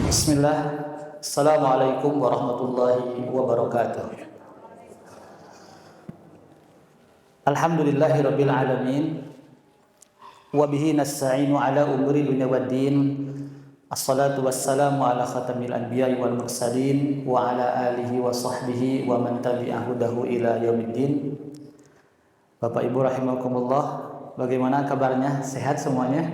Bismillah. Assalamualaikum warahmatullahi wabarakatuh. Alhamdulillahi rabbil alamin. Wa bihi nasta'inu ala umuri dunya waddin. Assalatu wassalamu ala khatamil anbiya'i wal mursalin wa ala alihi wa sahbihi wa man tabi'ahu dahu ila yaumiddin. Bapak Ibu rahimakumullah, bagaimana kabarnya? Sehat semuanya?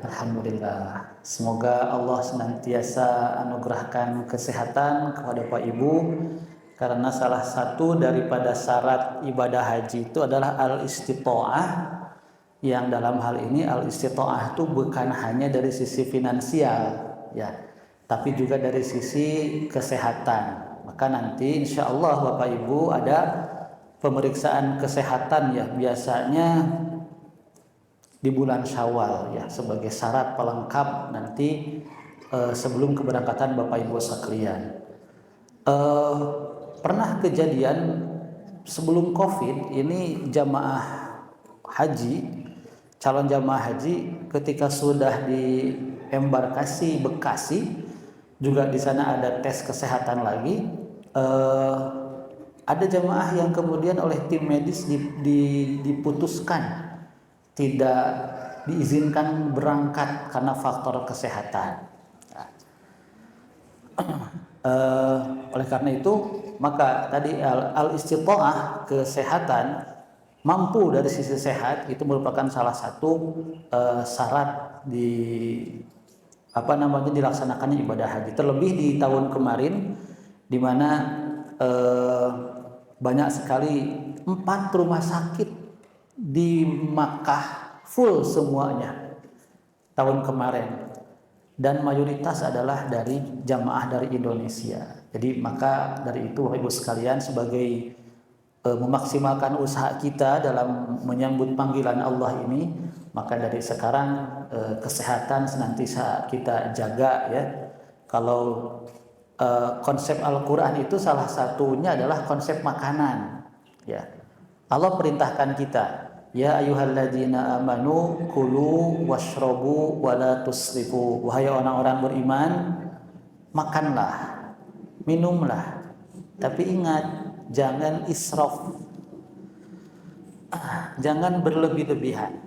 Alhamdulillah. Semoga Allah senantiasa anugerahkan kesehatan kepada Pak Ibu, karena salah satu daripada syarat ibadah haji itu adalah al-istita'ah, yang dalam hal ini al-istita'ah itu bukan hanya dari sisi finansial ya, tapi juga dari sisi kesehatan. Maka nanti insya Allah Bapak Ibu ada pemeriksaan kesehatan ya, biasanya di bulan Syawal ya, sebagai syarat pelengkap nanti sebelum keberangkatan Bapak Ibu sekalian. Pernah kejadian sebelum Covid ini, jamaah haji, calon jamaah haji ketika sudah di embarkasi Bekasi, juga di sana ada tes kesehatan lagi. Ada jamaah yang kemudian oleh tim medis diputuskan tidak diizinkan berangkat karena faktor kesehatan. Oleh karena itu, maka tadi al-istita'ah, kesehatan, mampu dari sisi sehat, itu merupakan salah satu syarat dilaksanakannya ibadah haji. Terlebih di tahun kemarin, di mana banyak sekali 4 rumah sakit di Makkah full semuanya tahun kemarin, dan mayoritas adalah dari jamaah dari Indonesia. Jadi maka dari itu Bapak Ibu sekalian, sebagai memaksimalkan usaha kita dalam menyambut panggilan Allah ini, maka dari sekarang kesehatan senantiasa kita jaga ya. Kalau konsep Al-Quran itu salah satunya adalah konsep makanan ya. Allah perintahkan kita, ya ayyuhalladzina amanu kulu washrabu wala tusrifu. Wahai orang-orang beriman, makanlah, minumlah, tapi ingat, jangan israf, jangan berlebih-lebihan.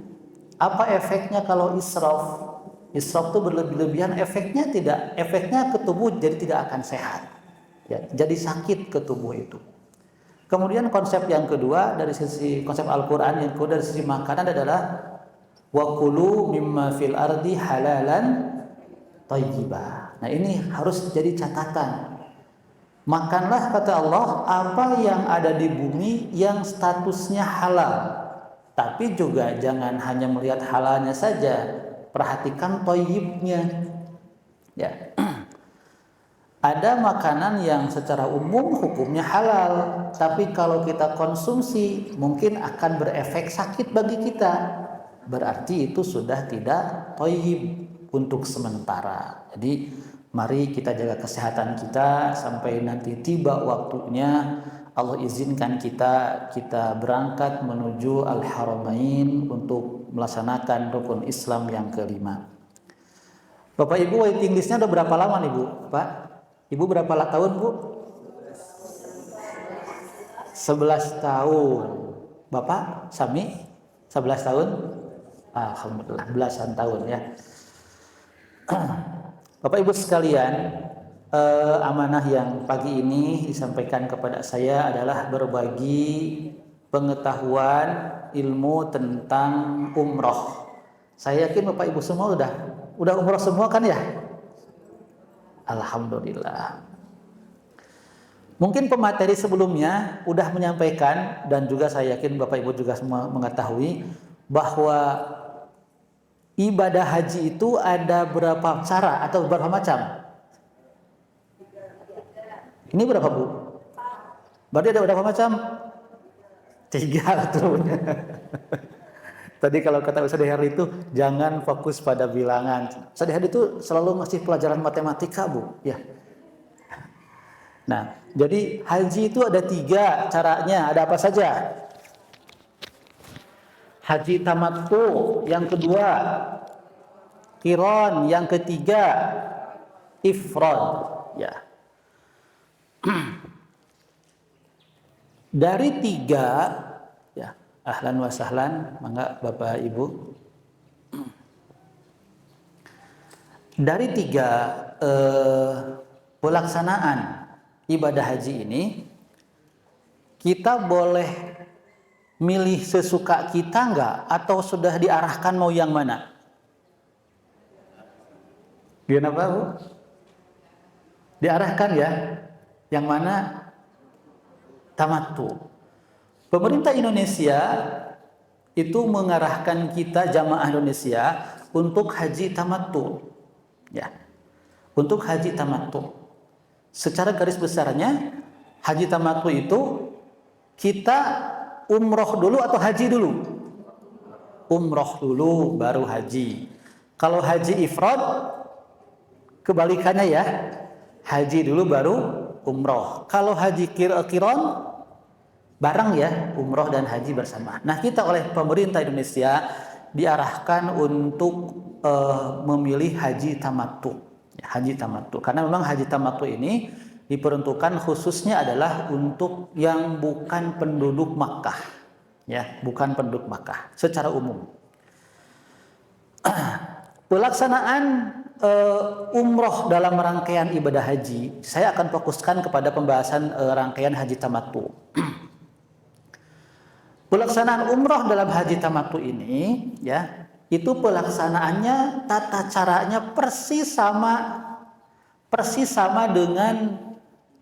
Apa efeknya kalau israf? Israf itu berlebih-lebihan, efeknya ke tubuh jadi tidak akan sehat ya, jadi sakit ke tubuh itu. Kemudian konsep yang kedua dari sisi konsep Al-Quran, yang kedua dari sisi makanan adalah wa kulu mimma fil ardi halalan thayyibah. Nah, ini harus jadi catatan. Makanlah, kata Allah, apa yang ada di bumi yang statusnya halal. Tapi juga jangan hanya melihat halalnya saja, perhatikan thayyibnya. Ya. Ada makanan yang secara umum hukumnya halal, tapi kalau kita konsumsi mungkin akan berefek sakit bagi kita. Berarti itu sudah tidak thayyib untuk sementara. Jadi mari kita jaga kesehatan kita sampai nanti tiba waktunya Allah izinkan kita berangkat menuju Al-Haramain untuk melaksanakan rukun Islam yang kelima. Bapak Ibu, waiting listnya udah berapa lama nih Bu? Pak? Ibu berapa tahun Bu? 11 tahun. Bapak Sami 11 tahun? Alhamdulillah, belasan tahun ya. Bapak Ibu sekalian, amanah yang pagi ini disampaikan kepada saya adalah berbagi pengetahuan ilmu tentang umroh. Saya yakin Bapak Ibu semua udah umroh semua kan ya? Alhamdulillah. Mungkin pemateri sebelumnya udah menyampaikan, dan juga saya yakin Bapak Ibu juga semua mengetahui bahwa ibadah haji itu ada berapa cara atau berapa macam? Ini berapa Bu? Berarti ada berapa macam? 3 betul. Tadi kalau kata Ustaz Herdi itu jangan fokus pada bilangan. Ustaz Herdi itu selalu ngasih pelajaran matematika Bu ya. Nah, jadi haji itu ada 3 caranya. Ada apa saja? Haji tamattu, yang kedua qiron. Yang ketiga ifrad. Ya. Dari tiga, ya, ahlan wa sahlan, mangga Bapak Ibu. Dari tiga pelaksanaan ibadah haji ini, kita boleh milih sesuka kita nggak, atau sudah diarahkan mau yang mana? Gimana Pak Bu? Diarahkan ya, yang mana? Tamattu. Pemerintah Indonesia itu mengarahkan kita jamaah Indonesia untuk haji tamattu. Ya. Untuk haji tamattu. Secara garis besarnya haji tamattu itu kita umroh dulu atau haji dulu? Umroh dulu baru haji. Kalau haji ifrad kebalikannya ya. Haji dulu baru umroh. Kalau haji qiron bareng ya, umroh dan haji bersama. Nah, kita oleh pemerintah Indonesia diarahkan untuk memilih haji tamattu. Ya, haji tamattu. Karena memang haji tamattu ini diperuntukkan khususnya adalah untuk yang bukan penduduk Makkah. Ya, bukan penduduk Makkah secara umum. Pelaksanaan umroh dalam rangkaian ibadah haji, saya akan fokuskan kepada pembahasan rangkaian haji tamattu. Pelaksanaan umroh dalam haji tamattu ini, ya, itu pelaksanaannya, tata caranya persis sama dengan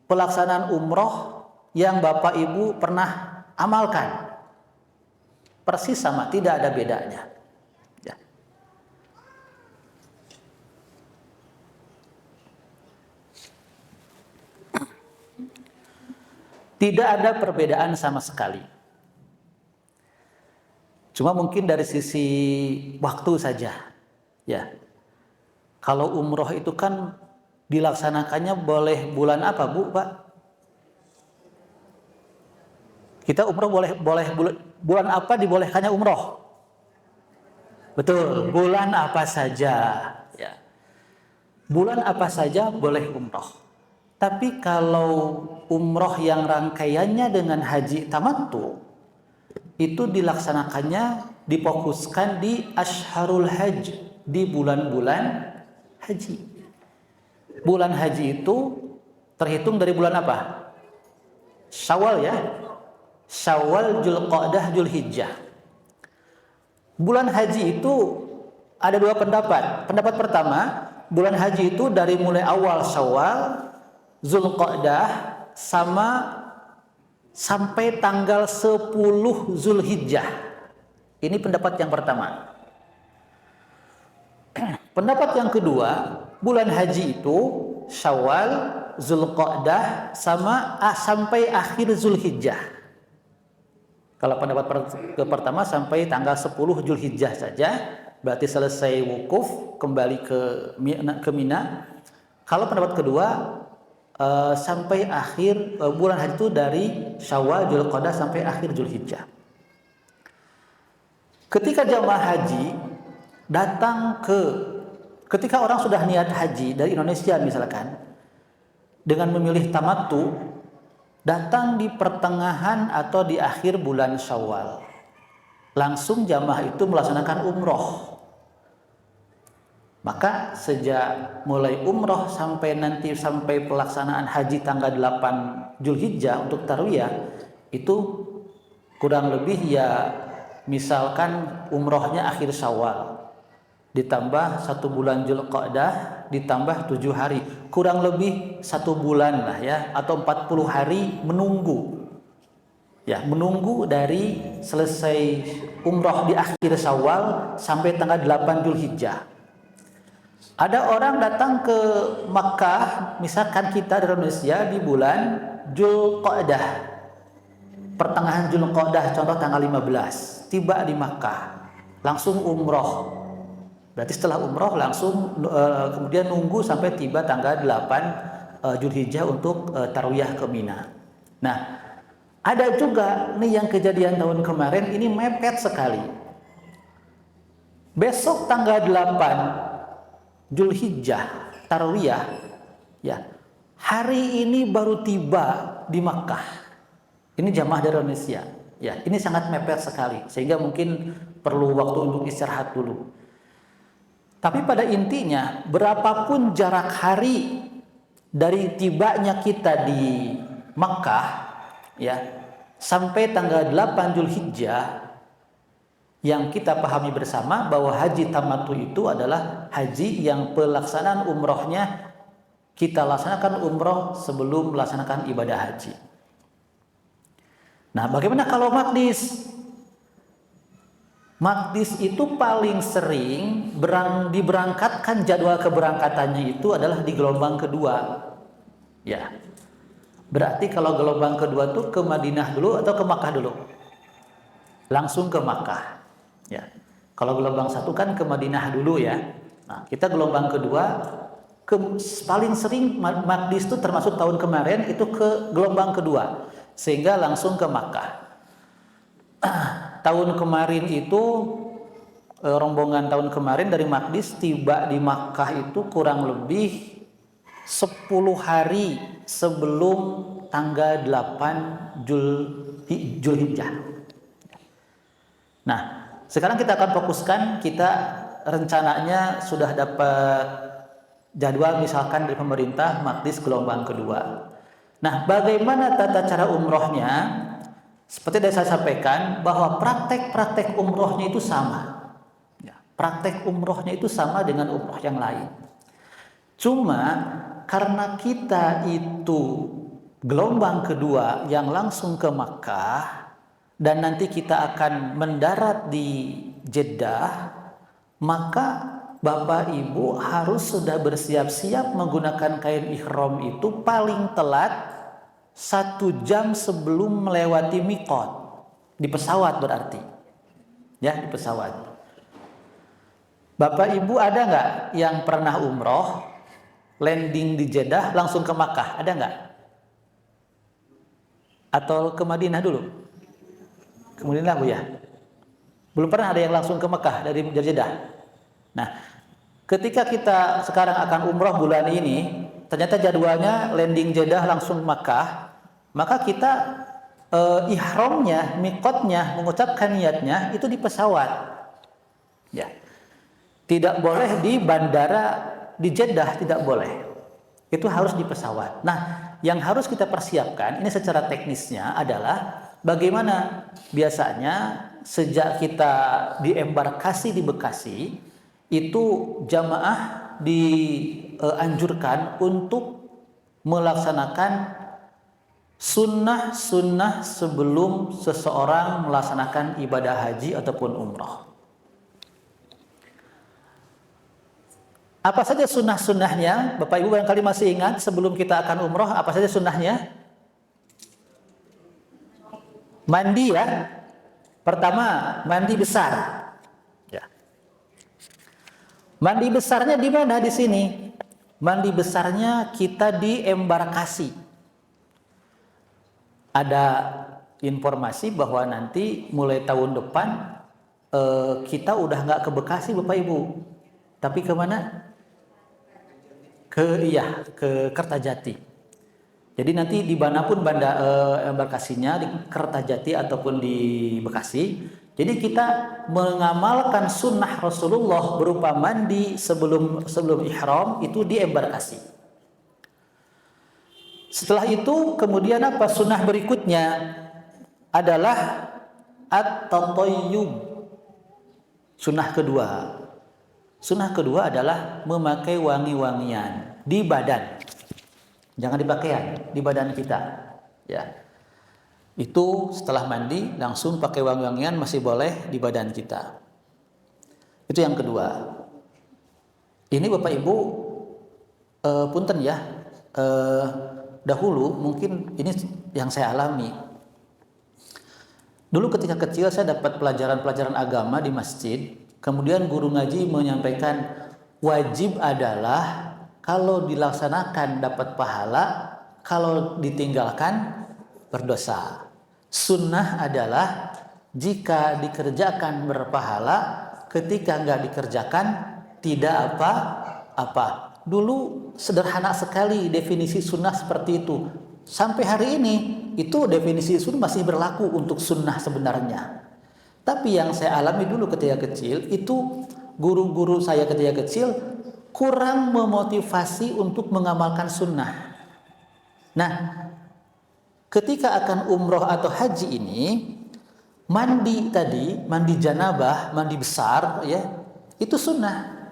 pelaksanaan umroh yang Bapak Ibu pernah amalkan. Persis sama, tidak ada bedanya. Ya. Tidak ada perbedaan sama sekali. Cuma mungkin dari sisi waktu saja, ya. Kalau umroh itu kan dilaksanakannya boleh bulan apa, Bu, Pak? Kita umroh boleh bulan apa dibolehkannya umroh? Betul, bulan apa saja, ya. Bulan apa saja boleh umroh. Tapi kalau umroh yang rangkaiannya dengan haji tamattu, itu dilaksanakannya, difokuskan di Ashharul Hajj, di bulan-bulan haji. Bulan haji itu terhitung dari bulan apa? Syawal ya. Syawal, Dzulqa'dah, Dzulhijjah. Bulan haji itu ada dua pendapat. Pendapat pertama, bulan haji itu dari mulai awal Syawal, Dzulqa'dah sampai tanggal 10 Zulhijjah. Ini pendapat yang pertama. Pendapat yang kedua, bulan haji itu Syawal, Dzulqa'dah sampai akhir Zulhijjah. Kalau pendapat pertama sampai tanggal 10 Zulhijjah saja, berarti selesai wukuf kembali ke Mina. Kalau pendapat kedua sampai akhir bulan haji itu dari Syawal, Dzulqa'dah sampai akhir Zulhijjah. Ketika jamaah haji ketika orang sudah niat haji dari Indonesia misalkan, dengan memilih tamattu, datang di pertengahan atau di akhir bulan Syawal, langsung jamaah itu melaksanakan umroh. Maka sejak mulai umroh sampai pelaksanaan haji tanggal 8 Zulhijjah untuk tarwiyah, itu kurang lebih ya, misalkan umrohnya akhir Syawal, ditambah 1 bulan Dzulqa'dah, ditambah 7 hari, kurang lebih 1 bulan lah ya, atau 40 hari menunggu. Ya, menunggu dari selesai umroh di akhir Syawal sampai tanggal 8 Zulhijjah. Ada orang datang ke Makkah, misalkan kita di Indonesia di bulan Dzulqa'dah, pertengahan Dzulqa'dah, contoh tanggal 15, tiba di Makkah, langsung umroh. Berarti setelah umroh langsung kemudian nunggu sampai tiba tanggal 8 Zulhijjah untuk tarwiyah ke Mina. Nah, ada juga nih yang kejadian tahun kemarin, ini mepet sekali. Besok tanggal 8 Zulhijjah, Tarwiyah, ya. Hari ini baru tiba di Makkah. Ini jamaah dari Indonesia. Ya, ini sangat mepet sekali sehingga mungkin perlu waktu untuk istirahat dulu. Tapi pada intinya, berapapun jarak hari dari tibanya kita di Makkah, ya, sampai tanggal 8 Zulhijjah, yang kita pahami bersama bahwa haji tamattu itu adalah haji yang pelaksanaan umrohnya kita laksanakan umroh sebelum melaksanakan ibadah haji. Nah, bagaimana kalau Maqdis? Maqdis itu paling sering diberangkatkan, jadwal keberangkatannya itu adalah di gelombang kedua. Ya. Berarti kalau gelombang kedua tuh ke Madinah dulu atau ke Makkah dulu? Langsung ke Makkah. Ya. Kalau gelombang satu kan ke Madinah dulu ya. Nah, kita gelombang kedua paling sering Maqdis itu termasuk tahun kemarin itu ke gelombang kedua sehingga langsung ke Makkah. Tahun kemarin itu rombongan tahun kemarin dari Maqdis tiba di Makkah itu kurang lebih 10 hari sebelum tanggal 8 Zulhijjah. Nah, sekarang kita akan fokuskan, kita rencananya sudah dapat jadwal misalkan dari pemerintah Maqdis gelombang kedua. Nah, bagaimana tata cara umrohnya? Seperti yang saya sampaikan bahwa praktek-praktek umrohnya itu sama. Ya, praktek umrohnya itu sama dengan umroh yang lain. Cuma karena kita itu gelombang kedua yang langsung ke Makkah dan nanti kita akan mendarat di Jeddah, maka Bapak Ibu harus sudah bersiap-siap menggunakan kain ihram itu paling telat 1 jam sebelum melewati miqat. Di pesawat berarti. Ya, di pesawat. Bapak Ibu ada nggak yang pernah umroh, landing di Jeddah langsung ke Makkah? Ada nggak? Atau ke Madinah dulu? Ke Madinah Bu ya? Belum pernah ada yang langsung ke Makkah dari Jeddah. Nah, ketika kita sekarang akan umroh bulan ini, ternyata jadwalnya landing Jeddah langsung Makkah, maka kita ihramnya, miqatnya, mengucapkan niatnya itu di pesawat. Ya. Tidak boleh di bandara di Jeddah, tidak boleh. Itu harus di pesawat. Nah, yang harus kita persiapkan ini secara teknisnya adalah bagaimana biasanya sejak kita di embarkasi di Bekasi itu jamaah dianjurkan untuk melaksanakan sunnah-sunnah sebelum seseorang melaksanakan ibadah haji ataupun umrah. Apa saja sunnah-sunnahnya? Bapak Ibu barangkali masih ingat sebelum kita akan umrah, apa saja sunnahnya? Mandi ya. Pertama, mandi besar. Ya. Mandi besarnya di mana di sini? Mandi besarnya kita di embarkasi. Ada informasi bahwa nanti mulai tahun depan kita udah nggak ke Bekasi Bapak Ibu, tapi ke mana? Ke Kertajati. Jadi nanti di manapun embarkasinya di Kertajati ataupun di Bekasi. Jadi kita mengamalkan sunnah Rasulullah berupa mandi sebelum ihram itu di embarkasi. Setelah itu kemudian apa? Sunnah berikutnya adalah at-tatayyub. Sunnah kedua. Sunnah kedua adalah memakai wangi-wangian di badan. Jangan di pakaian, di badan kita. Ya. Itu setelah mandi langsung pakai wangi-wangian masih boleh di badan kita. Itu yang kedua. Ini Bapak Ibu punten ya. Dahulu mungkin ini yang saya alami. Dulu ketika kecil saya dapat pelajaran-pelajaran agama di masjid. Kemudian guru ngaji menyampaikan wajib adalah kalau dilaksanakan dapat pahala, kalau ditinggalkan berdosa. Sunnah adalah jika dikerjakan berpahala, ketika nggak dikerjakan tidak Apa? Dulu sederhana sekali definisi sunnah seperti itu. Sampai hari ini itu definisi sunnah masih berlaku untuk sunnah sebenarnya. Tapi yang saya alami dulu ketika kecil itu guru-guru saya ketika kecil kurang memotivasi untuk mengamalkan sunnah. Nah, ketika akan umroh atau haji ini, mandi janabah, mandi besar, ya, itu sunnah.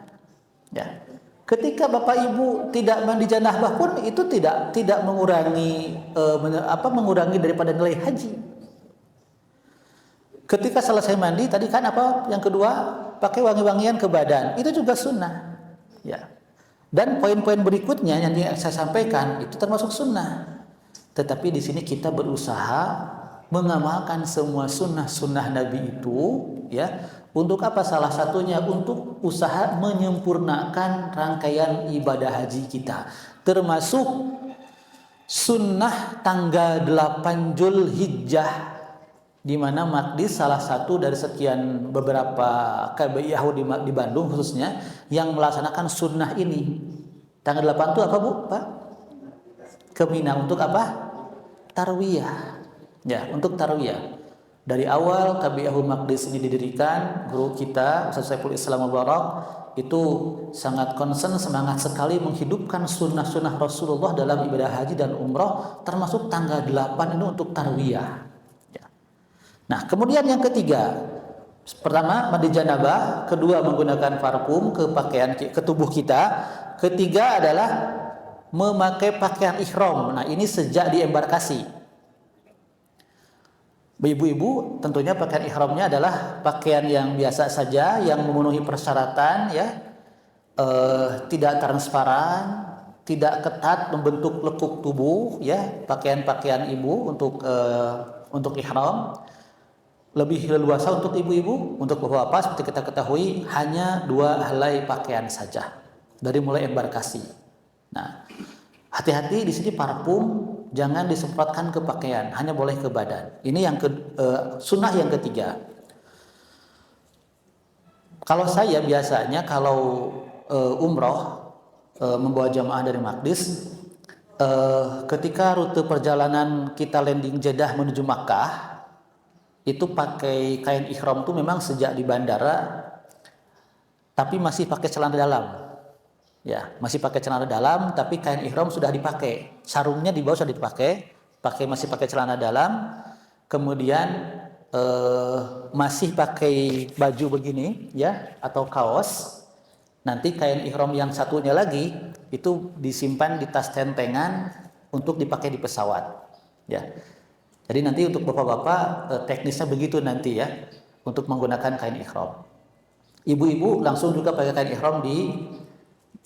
Ya. Ketika Bapak Ibu tidak mandi janabah pun itu tidak mengurangi mengurangi daripada nilai haji. Ketika selesai mandi tadi kan apa yang kedua pakai wangi-wangian ke badan itu juga sunnah. Ya. Dan poin-poin berikutnya yang saya sampaikan itu termasuk sunnah. Tetapi di sini kita berusaha mengamalkan semua sunnah Nabi itu, ya. Untuk apa? Salah satunya untuk usaha menyempurnakan rangkaian ibadah haji kita. Termasuk sunnah tanggal 8 Zulhijjah, di mana Maqdis salah satu dari sekian beberapa KBIAHU di Bandung khususnya yang melaksanakan sunnah ini. Tanggal 8 itu apa, Bu? Pak? Ke Mina untuk apa? Tarwiyah. Ya, untuk tarwiyah. Dari awal KBIAHU Maqdis ini didirikan, guru kita Ustaz Saiful Islam Mubarak itu sangat concern, semangat sekali menghidupkan sunnah-sunnah Rasulullah dalam ibadah haji dan umroh, termasuk tanggal 8 ini untuk tarwiyah. Ya. Nah, kemudian yang ketiga, pertama mandi janabah, kedua menggunakan parfum ke tubuh kita, ketiga adalah memakai pakaian ihram. Nah, ini sejak di embarkasi. Ibu-ibu tentunya pakaian ihramnya adalah pakaian yang biasa saja, yang memenuhi persyaratan, ya, tidak transparan, tidak ketat membentuk lekuk tubuh, ya, pakaian-pakaian ibu untuk ihram. Lebih leluasa untuk ibu-ibu, untuk bapak-bapak seperti kita ketahui hanya 2 helai pakaian saja dari mulai embarkasi. Nah, hati-hati di sini parfum jangan disemprotkan ke pakaian, hanya boleh ke badan. Ini yang sunnah yang ketiga. Kalau saya biasanya kalau umroh membawa jamaah dari Maqdis, ketika rute perjalanan kita landing Jeddah menuju Makkah, itu pakai kain ihram tuh memang sejak di bandara, tapi masih pakai celana dalam. Ya, masih pakai celana dalam, tapi kain ihram sudah dipakai. Sarungnya di bawah sudah dipakai, masih pakai celana dalam. Kemudian masih pakai baju begini, ya, atau kaos. Nanti kain ihram yang satunya lagi itu disimpan di tas tentengan untuk dipakai di pesawat. Ya. Jadi nanti untuk bapak-bapak teknisnya begitu nanti, ya, untuk menggunakan kain ihram. Ibu-ibu langsung juga pakai kain ihram di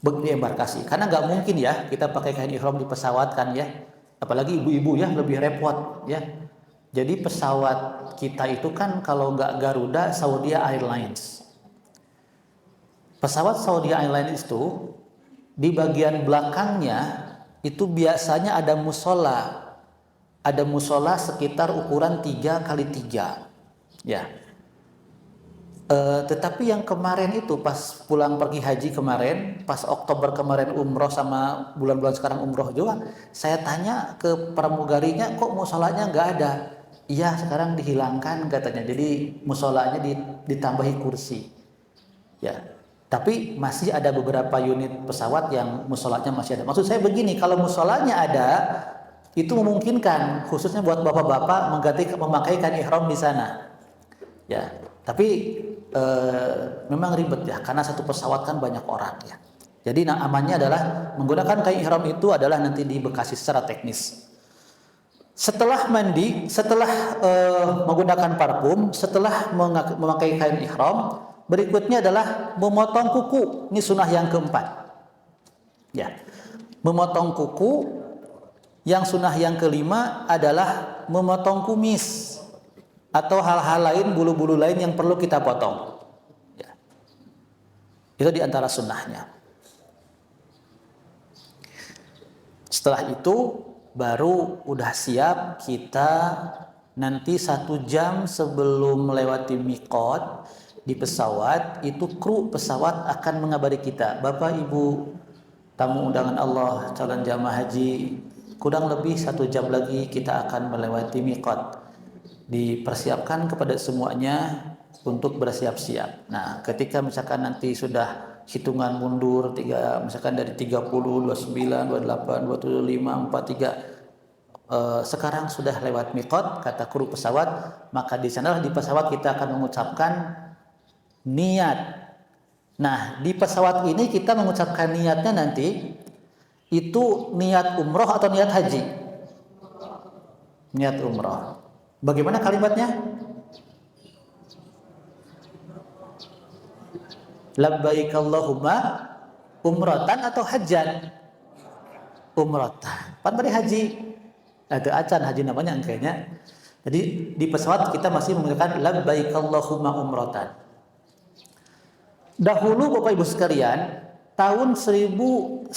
embarkasi, karena nggak mungkin ya kita pakai kain ihram di pesawat kan, ya, apalagi ibu-ibu, ya, lebih repot, ya. Jadi pesawat kita itu kan kalau nggak Garuda, Saudi Airlines. Pesawat Saudi Airlines itu di bagian belakangnya itu biasanya ada musola sekitar ukuran 3x3, ya. Tetapi yang kemarin itu pas pulang pergi haji kemarin, pas Oktober kemarin umroh sama bulan-bulan sekarang umroh juga, saya tanya ke pramugarinya, kok musolanya nggak ada? Iya, sekarang dihilangkan katanya. Jadi musolanya ditambahi kursi. Ya, tapi masih ada beberapa unit pesawat yang musolanya masih ada. Maksud saya begini, kalau musolanya ada, itu memungkinkan khususnya buat bapak-bapak memakai kain ihram di sana. Ya, tapi memang ribet, ya, karena satu pesawat kan banyak orang, ya. Jadi amannya adalah menggunakan kain ihram itu adalah nanti di Bekasi secara teknis. Setelah mandi, setelah menggunakan parfum, setelah memakai kain ihram, berikutnya adalah memotong kuku. Ini sunnah yang keempat. Ya, memotong kuku. Yang sunnah yang kelima adalah memotong kumis atau hal-hal lain, bulu-bulu lain yang perlu kita potong. Ya. Itu diantara sunnahnya. Setelah itu baru udah siap kita nanti 1 jam sebelum melewati miqat, di pesawat itu kru pesawat akan mengabari kita, Bapak Ibu tamu undangan Allah calon jamaah haji, kurang lebih 1 jam lagi kita akan melewati miqat. Dipersiapkan kepada semuanya untuk bersiap-siap. Nah, ketika misalkan nanti sudah hitungan mundur misalkan dari 30, 29, 28, 27, 5, 4, 3 sekarang sudah lewat miqat kata kru pesawat, maka di sanalah di pesawat kita akan mengucapkan niat. Nah, di pesawat ini kita mengucapkan niatnya nanti itu niat umroh atau niat haji? Niat umroh. Bagaimana kalimatnya? Labbaik Allahumma umratan atau hajjan? Umratan. Pan bari haji. Itu acan haji namanya kayaknya. Jadi di pesawat kita masih menggunakan labbaik Allahumma umratan. Dahulu Bapak Ibu sekalian, tahun 1985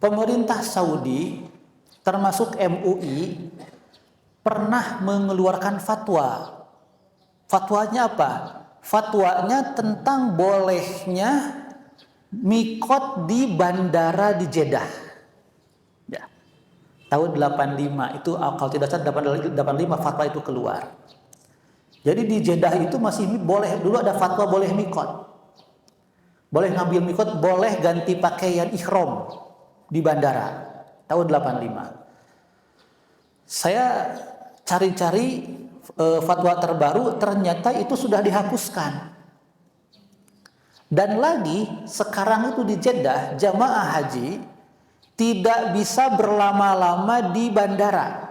pemerintah Saudi termasuk MUI pernah mengeluarkan fatwa. Fatwanya apa? Fatwanya tentang bolehnya mikot di bandara di Jeddah. Ya. Tahun 85 itu kalau tidak salah 85 fatwa itu keluar. Jadi di Jeddah itu masih boleh, dulu ada fatwa boleh mikot. Boleh ngambil mikot, boleh ganti pakaian ihram di bandara. Tahun 85. Saya cari-cari fatwa terbaru, ternyata itu sudah dihapuskan. Dan lagi sekarang itu di Jeddah jamaah haji tidak bisa berlama-lama di bandara.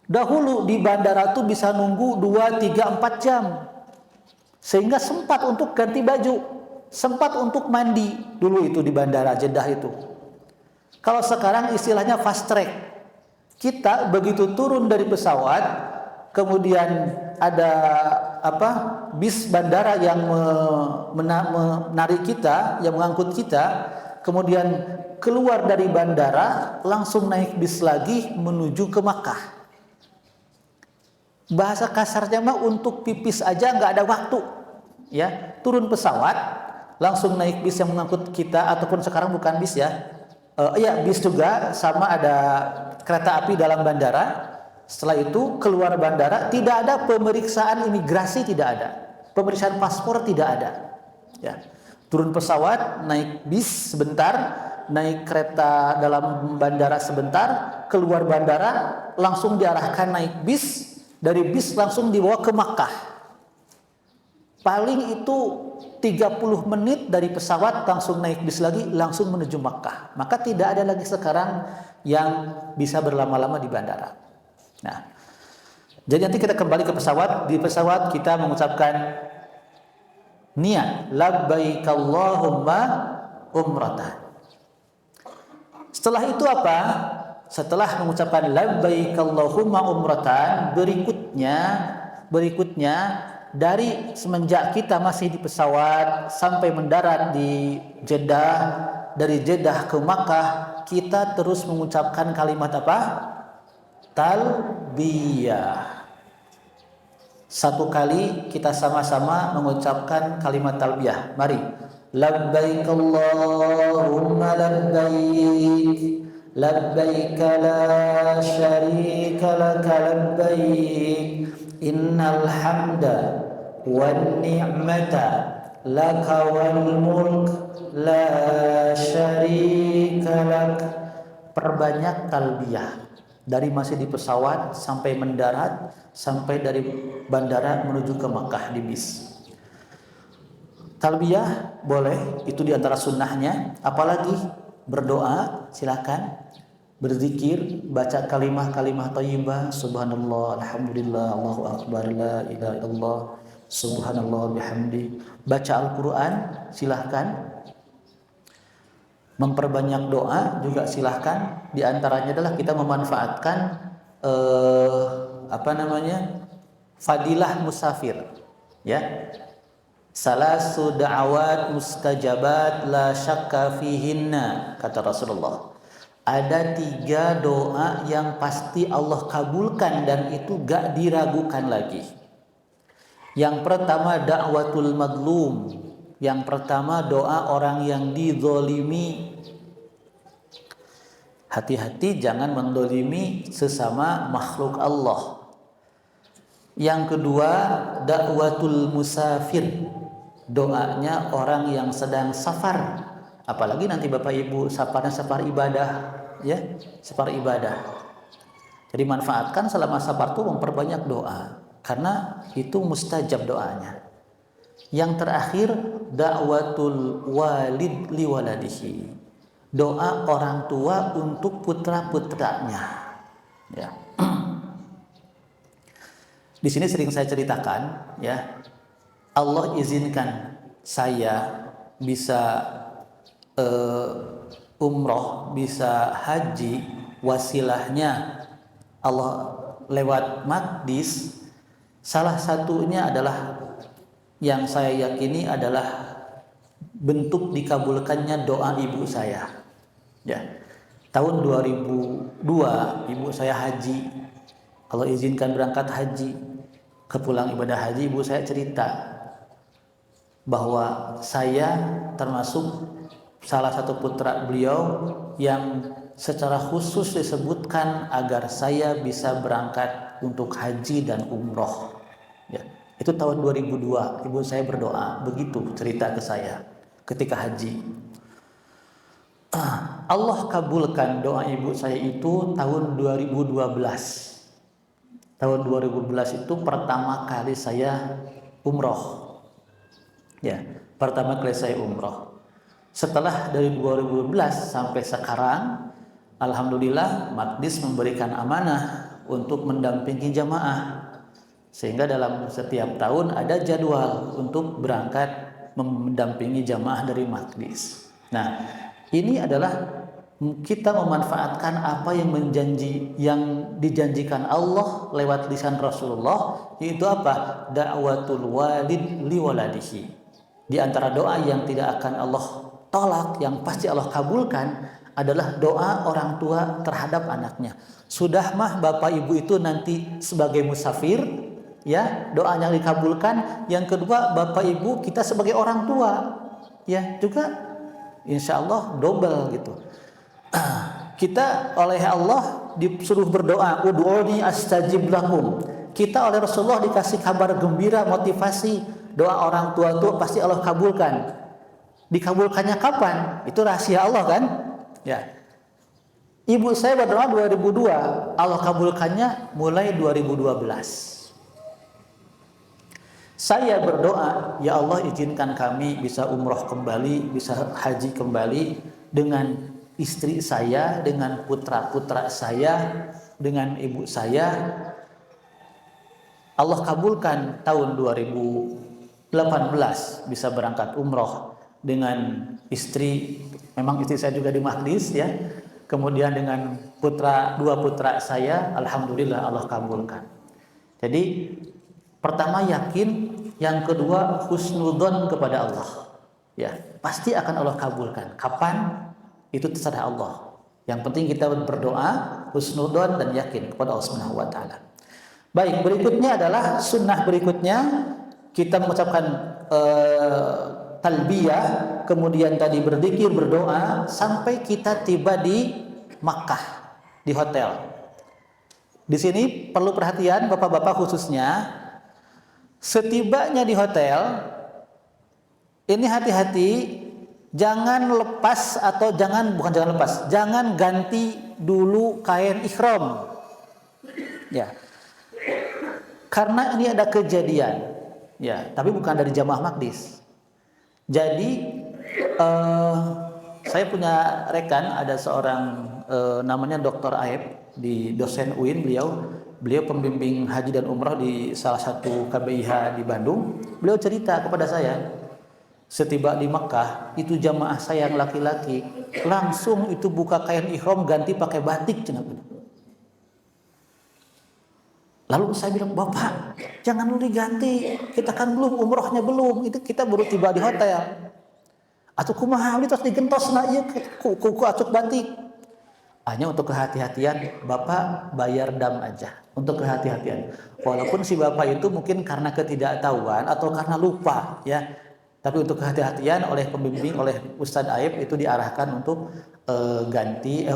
Dahulu di bandara tuh bisa nunggu 2, 3, 4 jam. Sehingga sempat untuk ganti baju, sempat untuk mandi dulu itu di bandara Jeddah itu. Kalau sekarang istilahnya fast track. Kita begitu turun dari pesawat, kemudian ada bis bandara yang menarik kita, yang mengangkut kita, kemudian keluar dari bandara langsung naik bis lagi menuju ke Makkah. Bahasa kasarnya mah untuk pipis aja nggak ada waktu, ya. Turun pesawat langsung naik bis yang mengangkut kita, ataupun sekarang bukan bis ya, bis juga, sama ada kereta api dalam bandara. Setelah itu keluar bandara, tidak ada pemeriksaan imigrasi, tidak ada pemeriksaan paspor, tidak ada, ya. Turun pesawat, naik bis sebentar, naik kereta dalam bandara sebentar, keluar bandara langsung diarahkan naik bis. Dari bis langsung dibawa ke Makkah. Paling itu 30 menit dari pesawat langsung naik bis lagi, langsung menuju Makkah. Maka tidak ada lagi sekarang yang bisa berlama-lama di bandara. Nah, jadi nanti kita kembali ke pesawat. Di pesawat kita mengucapkan niat labbaik Allahumma umratan. Setelah itu apa? Setelah mengucapkan labbaik Allahumma umratan, berikutnya dari semenjak kita masih di pesawat sampai mendarat di Jeddah, dari Jeddah ke Makkah, kita terus mengucapkan kalimat apa? Talbiyah. Satu kali kita sama-sama mengucapkan kalimat talbiyah. Mari. Labbaik Allahumma labbaik. لبيك لا شريك لك لبيك إن الحمد والنعمة لك والملك لا شريك لك. Perbanyak talbiyah dari masih di pesawat sampai mendarat, sampai dari bandara menuju ke Makkah di bis. Talbiyah boleh, itu diantara sunnahnya. Apalagi berdoa, silakan. Berzikir, baca kalimah-kalimah thayyibah, subhanallah, alhamdulillah, Allahu akbar, la ilaha illallah, subhanallah bihamdi. Baca Al-Qur'an, silahkan. Memperbanyak doa juga silahkan. Di antaranya adalah kita memanfaatkan fadilah musafir, ya. Salasu da'awat mustajabat la syakka fihinna, kata Rasulullah. Ada 3 doa yang pasti Allah kabulkan dan itu gak diragukan lagi. Yang pertama da'watul madlum. Yang pertama doa orang yang dizolimi. Hati-hati jangan mendolimi sesama makhluk Allah. Yang kedua da'watul musafir. Doanya orang yang sedang safar. Apalagi nanti Bapak Ibu safarnya safar ibadah, ya, safar ibadah. Jadi manfaatkan selama safar itu memperbanyak doa, karena itu mustajab doanya. Yang terakhir da'watul walid liwaladihi. Doa orang tua untuk putra-putranya. Ya. Di sini sering saya ceritakan, ya. Allah izinkan saya bisa umroh, bisa haji, wasilahnya Allah lewat Maqdis. Salah satunya adalah yang saya yakini adalah bentuk dikabulkannya doa ibu saya. Ya. Tahun 2002 ibu saya haji. Allah izinkan berangkat haji. Kepulang ibadah haji, ibu saya cerita bahwa saya termasuk salah satu putra beliau yang secara khusus disebutkan agar saya bisa berangkat untuk haji dan umroh. Ya, itu tahun 2002, ibu saya berdoa, begitu cerita ke saya ketika haji. Allah kabulkan doa ibu saya itu tahun 2012. Tahun 2012 itu pertama kali saya umroh. Ya, pertama kali saya umroh. Setelah dari 2012 sampai sekarang, alhamdulillah Maqdis memberikan amanah untuk mendampingi jamaah. Sehingga dalam setiap tahun ada jadwal untuk berangkat mendampingi jamaah dari Maqdis. Nah, ini adalah kita memanfaatkan apa yang dijanjikan Allah lewat lisan Rasulullah, yaitu apa? Da'watul walid liwaladihi. Di antara doa yang tidak akan Allah tolak, yang pasti Allah kabulkan adalah doa orang tua terhadap anaknya. Sudah mah Bapak Ibu itu nanti sebagai musafir, ya, doa yang dikabulkan. Yang kedua Bapak Ibu kita sebagai orang tua, ya, juga insya Allah double gitu. Kita oleh Allah disuruh berdoa, ud'uni astajib lakum. Kita oleh Rasulullah dikasih kabar gembira, motivasi. Doa orang tua itu pasti Allah kabulkan. Dikabulkannya kapan? Itu rahasia Allah kan? Ya. Ibu saya berdoa 2002, Allah kabulkannya mulai 2012. Saya berdoa, ya Allah izinkan kami bisa umroh kembali, bisa haji kembali dengan istri saya, dengan putra-putra saya, dengan ibu saya. Allah kabulkan tahun 2018 bisa berangkat umroh dengan istri, memang istri saya juga di Maqdis, ya. Kemudian dengan dua putra saya, alhamdulillah Allah kabulkan. Jadi pertama yakin, yang kedua husnudzon kepada Allah. Ya, pasti akan Allah kabulkan. Kapan? Itu terserah Allah. Yang penting kita berdoa, husnudzon dan yakin kepada Allah Subhanahu wa taala. Baik, berikutnya adalah sunnah berikutnya kita mengucapkan talbiyah, kemudian tadi berzikir, berdoa sampai kita tiba di Makkah, di hotel. Di sini perlu perhatian Bapak-bapak khususnya, setibanya di hotel ini hati-hati, jangan lepas atau jangan ganti dulu kain ihram. Ya. Karena ini ada kejadian, ya, tapi bukan dari jamaah Maqdis. Jadi saya punya rekan, ada seorang namanya Dr. Aib, di dosen UIN, beliau pembimbing haji dan umrah di salah satu KBIH di Bandung. Beliau cerita kepada saya, setiba di Makkah itu jamaah saya yang laki-laki langsung itu buka kain ihram, ganti pakai batik. Lalu saya bilang, Bapak jangan dulu diganti, kita kan belum, umrohnya belum, itu kita baru tiba di hotel. Atau kumaha terus digentos na ieu kuku acuk batik. Hanya untuk kehati-hatian, Bapak bayar dam aja. untuk kehati-hatian. Walaupun si bapak itu mungkin karena ketidaktahuan atau karena lupa ya, tapi untuk kehati-hatian oleh pembimbing, oleh Ustadz Aib itu diarahkan untuk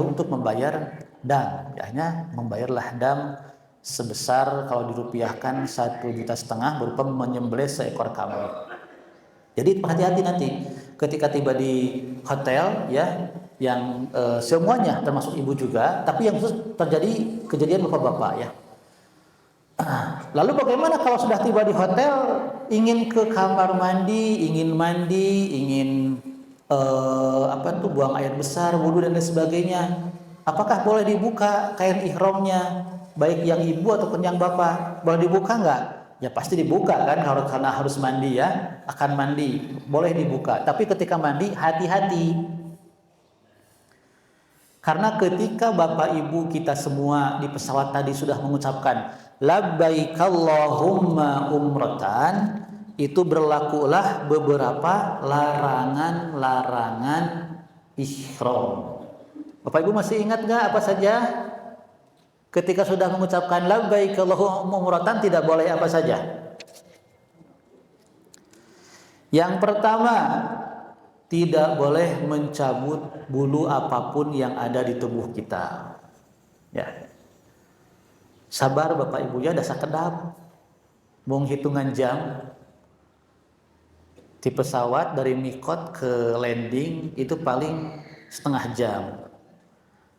untuk membayar dam. Akhirnya membayarlah dam sebesar kalau dirupiahkan 1,5 juta berupa menyembelih seekor kambing. Jadi hati-hati nanti ketika tiba di hotel ya, yang semuanya termasuk ibu juga, tapi yang khusus terjadi kejadian bapak-bapak ya. Lalu bagaimana kalau sudah tiba di hotel, ingin ke kamar mandi, ingin buang air besar, wudhu dan lain sebagainya. Apakah boleh dibuka kain ihramnya, baik yang ibu ataupun yang bapak? Boleh dibuka nggak? Ya pasti dibuka kan, karena harus mandi ya, akan mandi, boleh dibuka. Tapi ketika mandi hati-hati. Karena ketika bapak ibu kita semua di pesawat tadi sudah mengucapkan labbaik Allahumma umratan, itu berlakulah beberapa larangan-larangan ihram. Bapak ibu masih ingat nggak apa saja? Ketika sudah mengucapkan labbaik Allahumma umratan tidak boleh apa saja? Yang pertama, tidak boleh mencabut bulu apapun yang ada di tubuh kita. Ya. Sabar Bapak Ibu ya, dasar kedap. Mau hitungan jam di pesawat dari mikot ke landing itu paling setengah jam.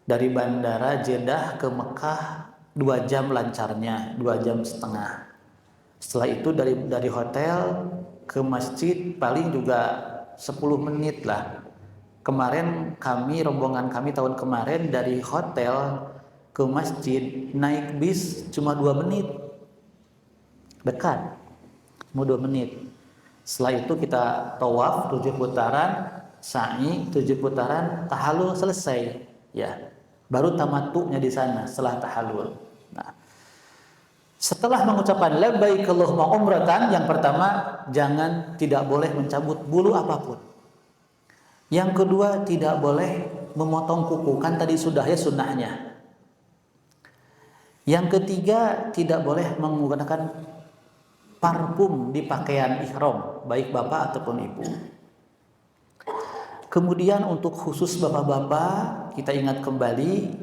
Dari bandara Jeddah ke Mekah 2 jam lancarnya, 2,5 jam. Setelah itu dari hotel ke masjid paling juga 10 menit lah. Kemarin rombongan kami tahun kemarin dari hotel ke masjid naik bis cuma 2 menit. Dekat. Mau 2 menit. Setelah itu kita tawaf 7 putaran, sa'i 7 putaran, tahallul selesai. Ya. Baru tamattu'nya di sana setelah tahallul. Nah, setelah mengucapkan labbaik Allahumma umratan, yang pertama tidak boleh mencabut bulu apapun. Yang kedua tidak boleh memotong kuku, kan tadi sudah ya sunnahnya. Yang ketiga tidak boleh menggunakan parfum di pakaian ihram, baik bapak ataupun ibu. Kemudian untuk khusus bapak-bapak, kita ingat kembali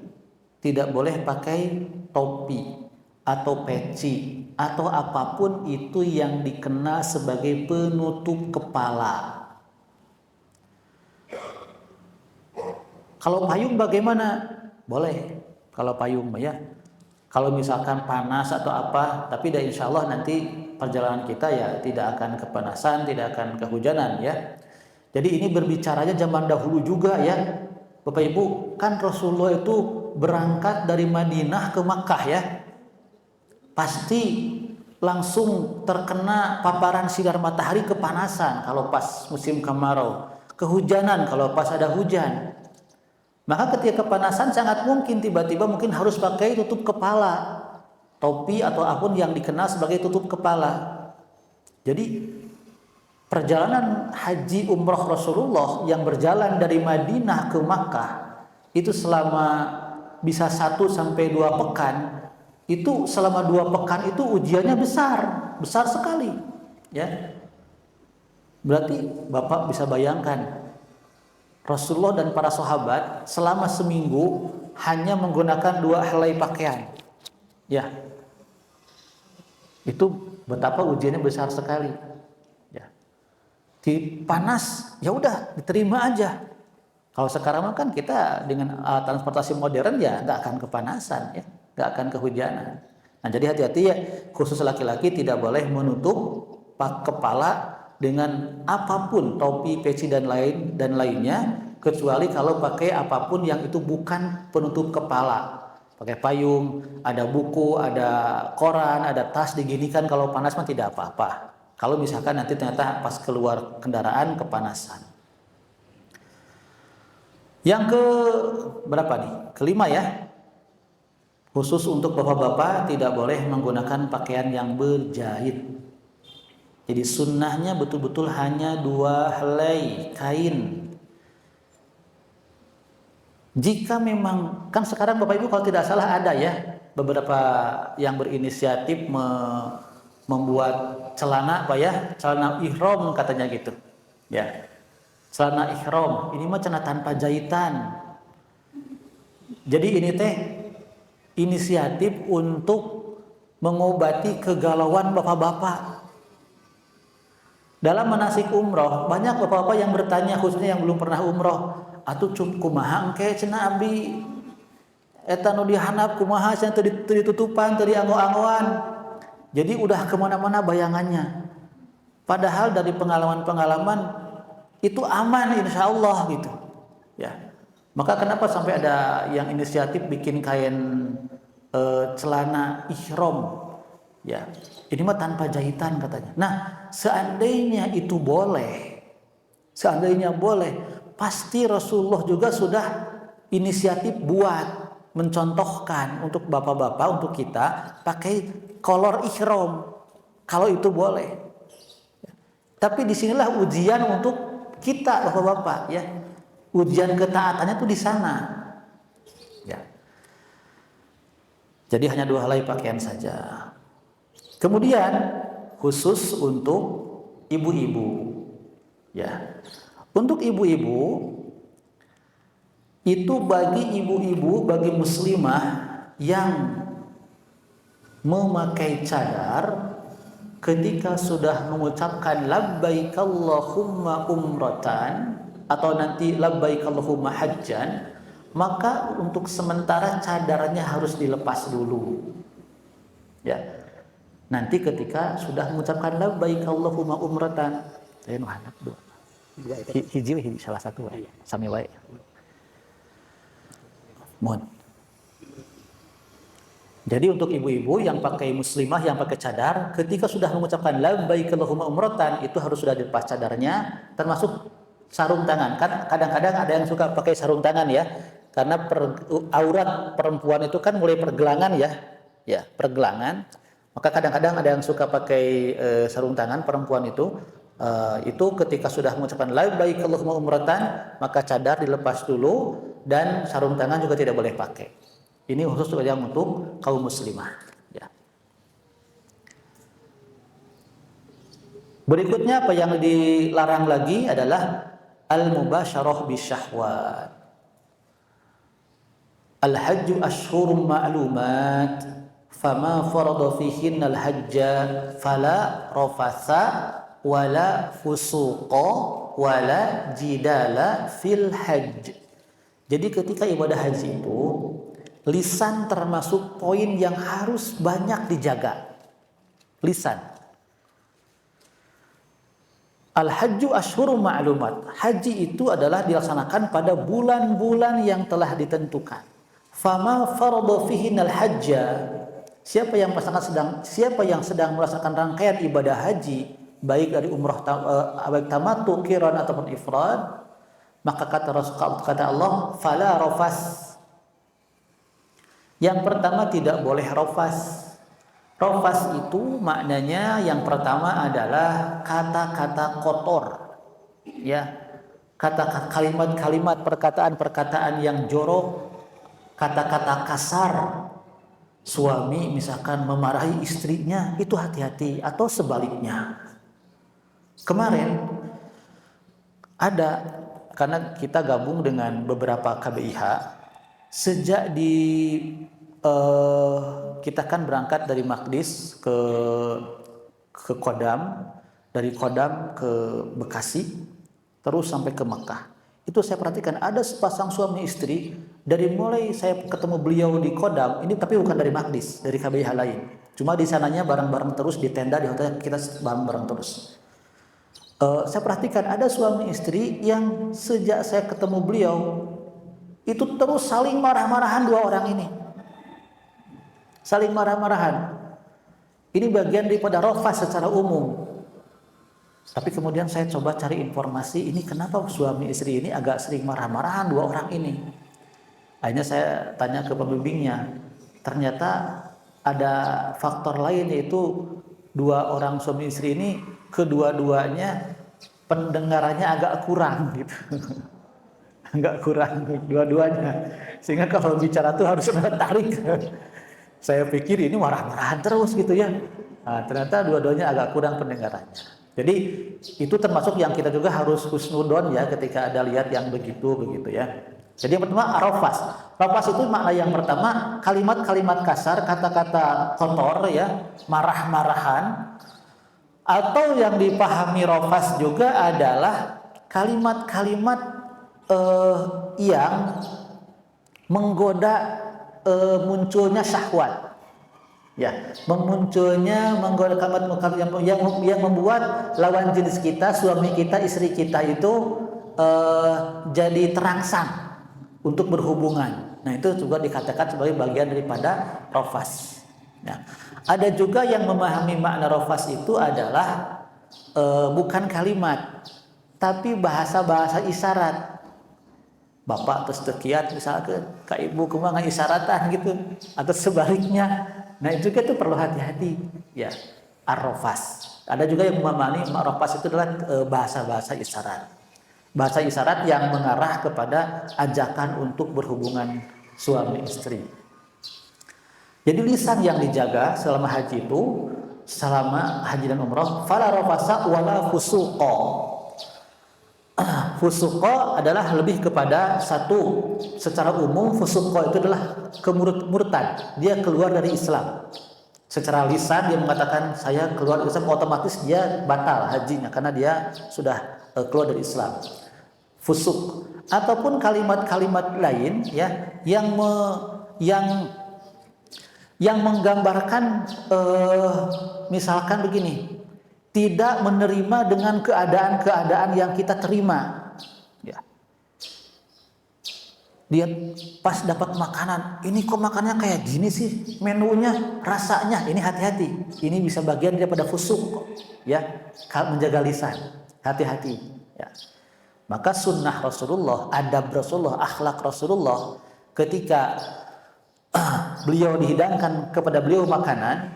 tidak boleh pakai topi atau peci atau apapun itu yang dikenal sebagai penutup kepala. Kalau payung bagaimana? Boleh kalau payung ya. Kalau misalkan panas atau apa, tapi insya Allah nanti perjalanan kita ya tidak akan kepanasan, tidak akan kehujanan ya. Jadi ini berbicaranya zaman dahulu juga ya. Bapak Ibu, kan Rasulullah itu berangkat dari Madinah ke Makkah ya. Pasti langsung terkena paparan sinar matahari, kepanasan kalau pas musim kemarau, kehujanan kalau pas ada hujan. Maka ketika kepanasan sangat mungkin tiba-tiba mungkin harus pakai tutup kepala, topi atau apapun yang dikenal sebagai tutup kepala. Jadi perjalanan haji umroh Rasulullah yang berjalan dari Madinah ke Makkah itu selama bisa 1-2 pekan. Itu selama 2 pekan itu ujiannya besar sekali ya. Berarti Bapak bisa bayangkan Rasulullah dan para sahabat selama seminggu hanya menggunakan 2 helai pakaian ya. Itu betapa ujiannya besar sekali ya. Di panas ya udah diterima aja. Kalau sekarang kan kita dengan transportasi modern ya nggak akan kepanasan ya, nggak akan kehujanan. Nah jadi hati-hati ya, khusus laki-laki tidak boleh menutup kepala dengan apapun, topi, peci dan lainnya, kecuali kalau pakai apapun yang itu bukan penutup kepala. Pakai payung, ada buku, ada koran, ada tas diginikan, kalau panas mah tidak apa-apa. Kalau misalkan nanti ternyata pas keluar kendaraan kepanasan. Yang ke berapa nih? Kelima ya. Khusus untuk bapak-bapak tidak boleh menggunakan pakaian yang berjahit. Jadi sunnahnya betul-betul hanya 2 helai kain. Jika memang, kan sekarang Bapak Ibu kalau tidak salah ada ya beberapa yang berinisiatif membuat celana celana ihram katanya gitu. Ya. Celana ihram, ini mah celana tanpa jahitan. Jadi ini teh inisiatif untuk mengobati kegalauan bapak-bapak. Dalam manasik umroh, banyak bapak-bapak yang bertanya, khususnya yang belum pernah umroh, atuh kumaha engke cenah abdi eta nu dihandap kumaha cenah teu ditutupan, teu dianggo-anggoan. Jadi udah kemana-mana bayangannya. Padahal dari pengalaman-pengalaman itu aman insya Allah gitu. Ya. Maka kenapa sampai ada yang inisiatif bikin kain celana ihram? Ya, ini mah tanpa jahitan katanya. Nah, seandainya boleh, pasti Rasulullah juga sudah inisiatif buat mencontohkan untuk bapak-bapak, untuk kita pakai kolor ihram kalau itu boleh. Tapi disinilah ujian untuk kita bapak-bapak ya. Ujian ketaatannya tuh di sana. Ya. Jadi hanya 2 helai pakaian saja. Kemudian khusus untuk ibu-ibu. Ya. Untuk ibu-ibu itu bagi ibu-ibu, bagi muslimah yang memakai cadar ketika sudah mengucapkan labbaik Allahumma umratan atau nanti labbaik Allahumma hajjan, maka untuk sementara cadarnya harus dilepas dulu. Ya. Nanti ketika sudah mengucapkan labbaik Allahumma umratan, saya nu handap dua. Hiji salah satu wae, sami wae. Mohon. Jadi untuk ibu-ibu yang pakai muslimah yang pakai cadar, ketika sudah mengucapkan labbaik Allahumma umratan, itu harus sudah dilepas cadarnya, termasuk sarung tangan. Kan kadang-kadang ada yang suka pakai sarung tangan ya, karena aurat perempuan itu kan mulai pergelangan ya pergelangan. Maka kadang-kadang ada yang suka pakai sarung tangan perempuan itu ketika sudah mengucapkan labbaik Allahumma umratan, maka cadar dilepas dulu dan sarung tangan juga tidak boleh pakai. Ini khusus yang untuk kaum muslimah. Ya. Berikutnya apa yang dilarang lagi adalah al-mubasyarah bisyahwat. Al-hajju ashhurum ma'lumat. Fama farada fihinna al-hajja fala rafasa wala fusuqa wala jidala fil hajj. Jadi ketika ibadah haji itu lisan termasuk poin yang harus banyak dijaga. Lisan. Al-hajju ashhurum ma'lumat. Haji itu adalah dilaksanakan pada bulan-bulan yang telah ditentukan. Fama farada fihinna al-hajja. Siapa yang sedang melaksanakan rangkaian ibadah haji, baik dari umrah baik tamattu, qiran ataupun ifrad, maka kata Allah, fala rafas. Yang pertama tidak boleh rafas. Rafas itu maknanya yang pertama adalah kata-kata kotor. Ya. Kata kalimat-kalimat, perkataan-perkataan yang jorok, kata-kata kasar. Suami misalkan memarahi istrinya, itu hati-hati, atau sebaliknya. Kemarin ada, karena kita gabung dengan beberapa KBIH, sejak kita kan berangkat dari Maqdis ke Kodam, dari Kodam ke Bekasi, terus sampai ke Makkah. Itu saya perhatikan ada sepasang suami istri, dari mulai saya ketemu beliau di Kodam, ini tapi bukan dari Maqdis, dari KBIH lain. Cuma di sananya bareng-bareng terus, di tenda, di hotel kita bareng-bareng terus. Saya perhatikan ada suami istri yang sejak saya ketemu beliau, itu terus saling marah-marahan dua orang ini. Saling marah-marahan. Ini bagian daripada rafas secara umum. Tapi kemudian saya coba cari informasi, ini kenapa suami istri ini agak sering marah-marahan dua orang ini. Akhirnya saya tanya ke pembimbingnya, ternyata ada faktor lain, yaitu dua orang suami istri ini kedua-duanya pendengarannya agak kurang gitu. Agak kurang dua-duanya. Sehingga kalau bicara tuh harus tarik. Saya pikir ini marah-marahan terus gitu ya. Nah, ternyata dua-duanya agak kurang pendengarannya. Jadi itu termasuk yang kita juga harus husnudon ya ketika ada lihat yang begitu ya. Jadi yang pertama arofas. Arofas itu makna yang pertama kalimat-kalimat kasar, kata-kata kotor ya, marah-marahan. Atau yang dipahami rofas juga adalah kalimat-kalimat yang menggoda munculnya syahwat. Ya, menggoda kalimat yang membuat lawan jenis kita, suami kita, istri kita itu jadi terangsang untuk berhubungan. Nah, itu juga dikatakan sebagai bagian daripada rofas. Nah, ada juga yang memahami makna rofas itu adalah bukan kalimat, tapi bahasa-bahasa isyarat. Bapak terus terkiat misalkan ke ibu kemana isyaratan gitu, atau sebaliknya. Nah, itu juga perlu hati-hati ya. Ar-rofas. Ada juga yang memahami rofas itu adalah bahasa-bahasa isyarat. Bahasa isyarat yang mengarah kepada ajakan untuk berhubungan suami istri. Jadi lisan yang dijaga selama haji itu, selama haji dan umroh, fala rafasa wala fusuqa. Fusuqa adalah lebih kepada satu, secara umum fusuqa itu adalah murtad, dia keluar dari Islam. Secara lisan dia mengatakan saya keluar dari Islam, otomatis dia batal hajinya karena dia sudah keluar dari Islam. Fusuk ataupun kalimat-kalimat lain ya yang menggambarkan misalkan begini, tidak menerima dengan keadaan-keadaan yang kita terima ya. Dia pas dapat makanan, ini kok makannya kayak gini sih menunya, rasanya, ini hati-hati, ini bisa bagian daripada fusuk ya, menjaga lisan, hati-hati ya. Maka sunnah Rasulullah, adab Rasulullah, akhlak Rasulullah ketika beliau dihidangkan kepada beliau makanan,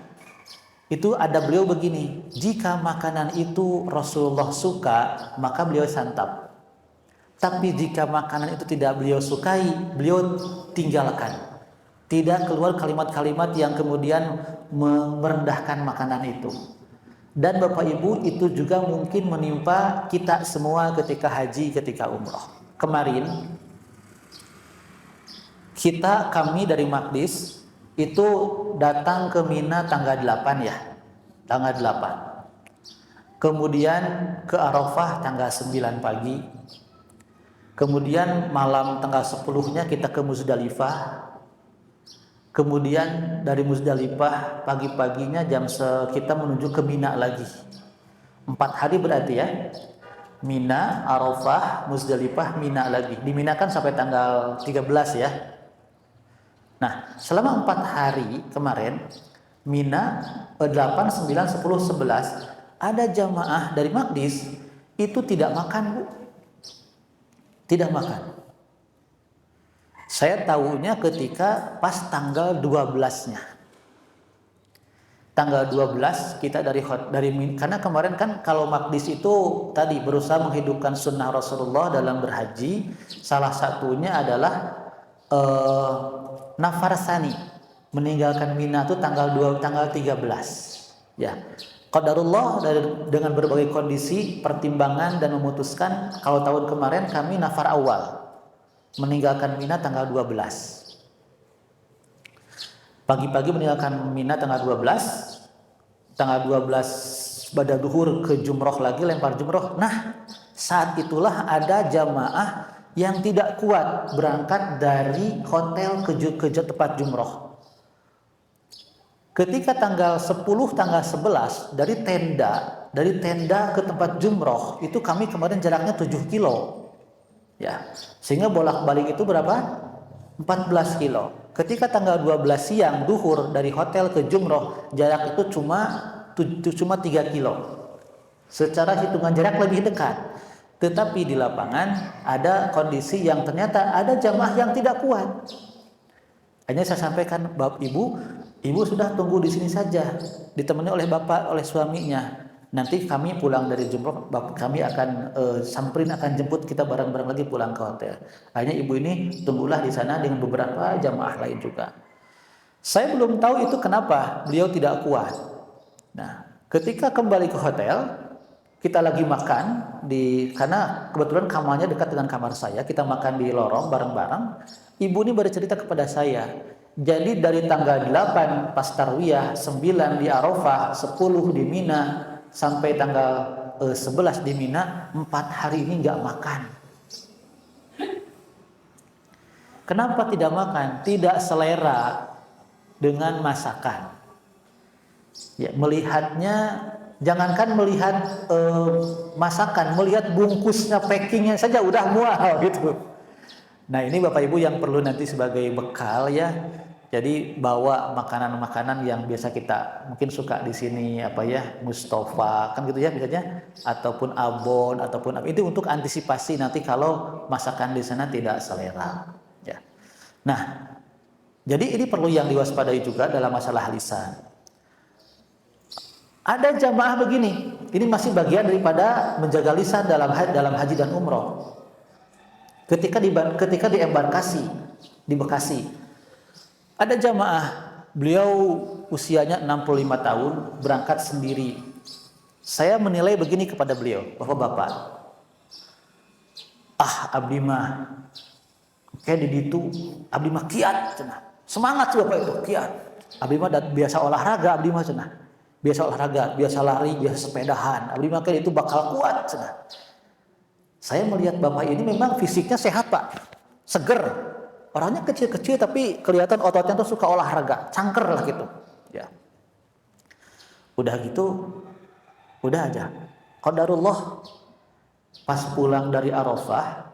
itu ada beliau begini, jika makanan itu Rasulullah suka, maka beliau santap. Tapi jika makanan itu tidak beliau sukai, beliau tinggalkan. Tidak keluar kalimat-kalimat yang kemudian merendahkan makanan itu. Dan Bapak Ibu, itu juga mungkin menimpa kita semua ketika haji, ketika umroh. Kemarin kami dari Makdis itu datang ke Mina tanggal 8 ya, tanggal 8. Kemudian ke Arafah tanggal 9 pagi. Kemudian malam tanggal 10-nya kita ke Muzdalifah. Kemudian dari Muzdalifah pagi-paginya kita menuju ke Mina lagi. 4 hari berarti ya. Mina, Arafah, Muzdalifah, Mina lagi. Di Mina kan sampai tanggal 13 ya. Nah, selama 4 hari kemarin, Mina 8, 9, 10, 11, ada jamaah dari Makdis itu tidak makan, Bu. Tidak makan. Saya tahunya ketika pas tanggal 12-nya. Tanggal 12 kita dari karena kemarin kan kalau Makdis itu tadi berusaha menghidupkan sunnah Rasulullah dalam berhaji, salah satunya adalah nafar sani, meninggalkan Mina itu tanggal 13 ya. Qadarullah dengan berbagai kondisi, pertimbangan dan memutuskan kalau tahun kemarin kami nafar awal, meninggalkan Mina tanggal 12. Pagi-pagi meninggalkan Mina tanggal 12. Tanggal 12 pada duhur ke jumroh lagi, lempar jumroh. Nah, saat itulah ada jamaah yang tidak kuat berangkat dari hotel ke tempat jumroh. Ketika tanggal 10, tanggal 11 dari tenda ke tempat jumroh itu kami kemarin jaraknya 7 kilo. Ya. Sehingga bolak-balik itu berapa? 14 kilo. Ketika tanggal 12 siang duhur dari hotel ke jumroh, jarak itu cuma 3 kilo. Secara hitungan jarak lebih dekat. Tetapi di lapangan ada kondisi yang ternyata ada jamaah yang tidak kuat. Hanya saya sampaikan, Bapak Ibu sudah tunggu di sini saja, ditemani oleh bapak, oleh suaminya. Nanti kami pulang dari jumroh, bapak kami akan akan jemput kita bareng-bareng lagi pulang ke hotel. Hanya ibu ini tunggulah di sana dengan beberapa jamaah lain juga. Saya belum tahu itu kenapa beliau tidak kuat. Nah, ketika kembali ke hotel, kita lagi makan karena kebetulan kamarnya dekat dengan kamar saya, kita makan di lorong bareng-bareng. Ibu ini bercerita kepada saya, jadi dari tanggal 8 pas tarwiyah, 9 di Arafah, 10 di Mina, sampai tanggal 11 di Mina, 4 hari ini nggak makan. Kenapa tidak makan? Tidak selera dengan masakan. Ya, melihatnya, jangankan melihat masakan, melihat bungkusnya, packingnya saja udah mual gitu. Nah, ini Bapak Ibu yang perlu nanti sebagai bekal ya. Jadi bawa makanan-makanan yang biasa kita mungkin suka di sini, apa ya, Mustafa kan gitu ya biasanya, ataupun abon ataupun itu untuk antisipasi nanti kalau masakan di sana tidak selera. Ya. Nah, jadi ini perlu yang diwaspadai juga dalam masalah lisan. Ada jamaah begini, ini masih bagian daripada menjaga lisan dalam haji dan umroh. Ketika di embarkasi di Bekasi, ada jamaah, beliau usianya 65 tahun, berangkat sendiri. Saya menilai begini kepada beliau, Bapak-bapak, abdi mah kayak di ditu, abdi mah kiat cenah. Semangat sih Bapak itu, kiat. Abdi mah biasa olahraga, abdi mah cenah. Biasa olahraga, biasa lari, biasa sepedahan. Abdi mah kayak itu bakal kuat cenah. Saya melihat Bapak ini memang fisiknya sehat Pak, seger. Orangnya kecil-kecil tapi kelihatan ototnya tuh suka olahraga, cangker lah gitu. Ya. Udah gitu, udah aja. Qadarullah pas pulang dari Arafah,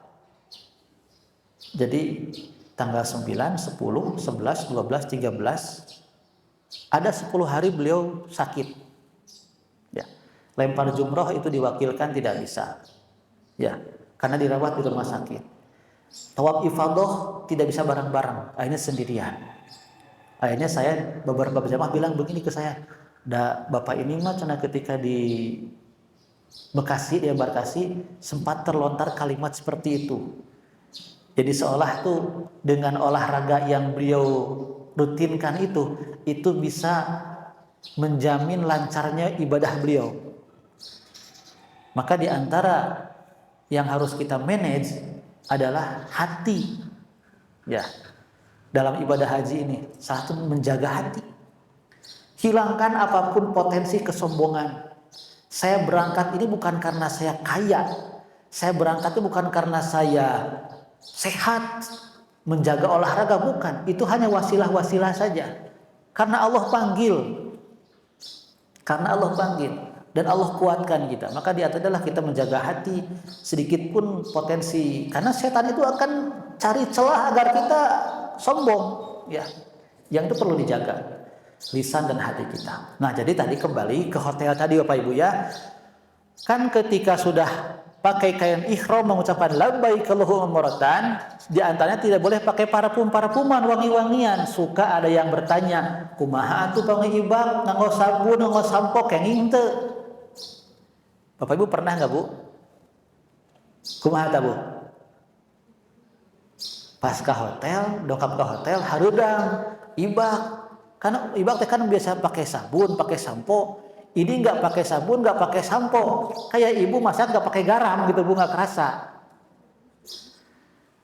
jadi tanggal 9, 10, 11, 12, 13, ada 10 hari beliau sakit. Ya. Lempar jumroh itu diwakilkan tidak bisa. Ya, karena dirawat di rumah sakit. Tawaf ifadah tidak bisa bareng-bareng, akhirnya sendirian. Akhirnya saya beberapa jamaah bilang begini ke saya, Bapak ini mah cenah ketika di Bekasi, di embarkasi sempat terlontar kalimat seperti itu. Jadi seolah tuh dengan olahraga yang beliau rutinkan itu bisa menjamin lancarnya ibadah beliau. Maka di antara yang harus kita manage adalah hati. Ya. Dalam ibadah haji ini, satu menjaga hati. Hilangkan apapun potensi kesombongan. Saya berangkat ini bukan karena saya kaya. Saya berangkat itu bukan karena saya sehat, menjaga olahraga, bukan. Itu hanya wasilah-wasilah saja. Karena Allah panggil. Karena Allah panggil. Dan Allah kuatkan kita. Maka di atas adalah kita menjaga hati, sedikit pun potensi. Karena setan itu akan cari celah agar kita sombong. Ya, yang itu perlu dijaga. Lisan dan hati kita. Nah, jadi tadi kembali ke hotel tadi Bapak Ibu ya. Kan ketika sudah pakai kain ihram mengucapkan labbaik Allahumma umratan, di antaranya tidak boleh pakai parafuman wangi-wangian. Suka ada yang bertanya, kumaha atuh pangibab nganggo sabun nganggo sampo kenging teu? Bapak Ibu pernah nggak Bu? Kumaha ta Bu? Pas ke hotel, dokap ke hotel, harudang, ibak. Karena ibak teh kan biasa pakai sabun, pakai sampo. Ini nggak pakai sabun, nggak pakai sampo. Kayak ibu masak nggak pakai garam gitu Bu, nggak kerasa.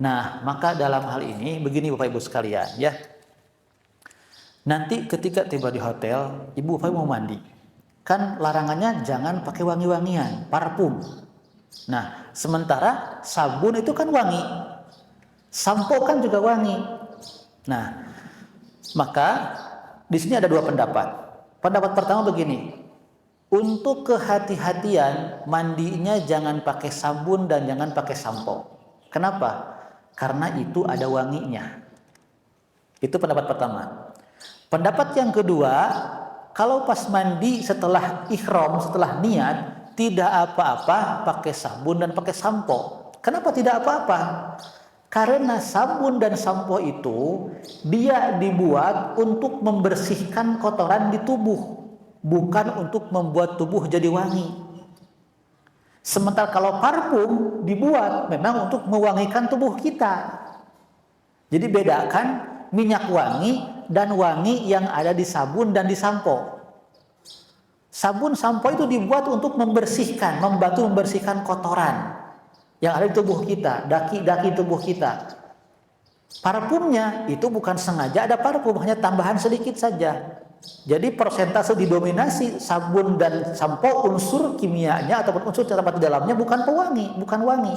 Nah, maka dalam hal ini begini Bapak Ibu sekalian ya. Nanti ketika tiba di hotel, ibu Bapak mau mandi. Kan larangannya jangan pakai wangi-wangian, parfum. Nah, sementara sabun itu kan wangi. Sampo kan juga wangi. Nah, maka di sini ada dua pendapat. Pendapat pertama begini. Untuk kehati-hatian, mandinya jangan pakai sabun dan jangan pakai sampo. Kenapa? Karena itu ada wanginya. Itu pendapat pertama. Pendapat yang kedua, kalau pas mandi setelah ihram, setelah niat, tidak apa-apa pakai sabun dan pakai sampo. Kenapa tidak apa-apa? Karena sabun dan sampo itu dia dibuat untuk membersihkan kotoran di tubuh, bukan untuk membuat tubuh jadi wangi. Sementara kalau parfum dibuat memang untuk mewangikan tubuh kita. Jadi bedakan minyak wangi dan wangi yang ada di sabun dan di sampo. Sabun sampo itu dibuat untuk membersihkan, membantu membersihkan kotoran yang ada di tubuh kita, daki-daki tubuh kita. Parfumnya itu bukan sengaja ada parfum, hanya tambahan sedikit saja. Jadi persentase didominasi sabun dan sampo unsur kimianya ataupun unsur terdapat di dalamnya bukan pewangi, bukan wangi,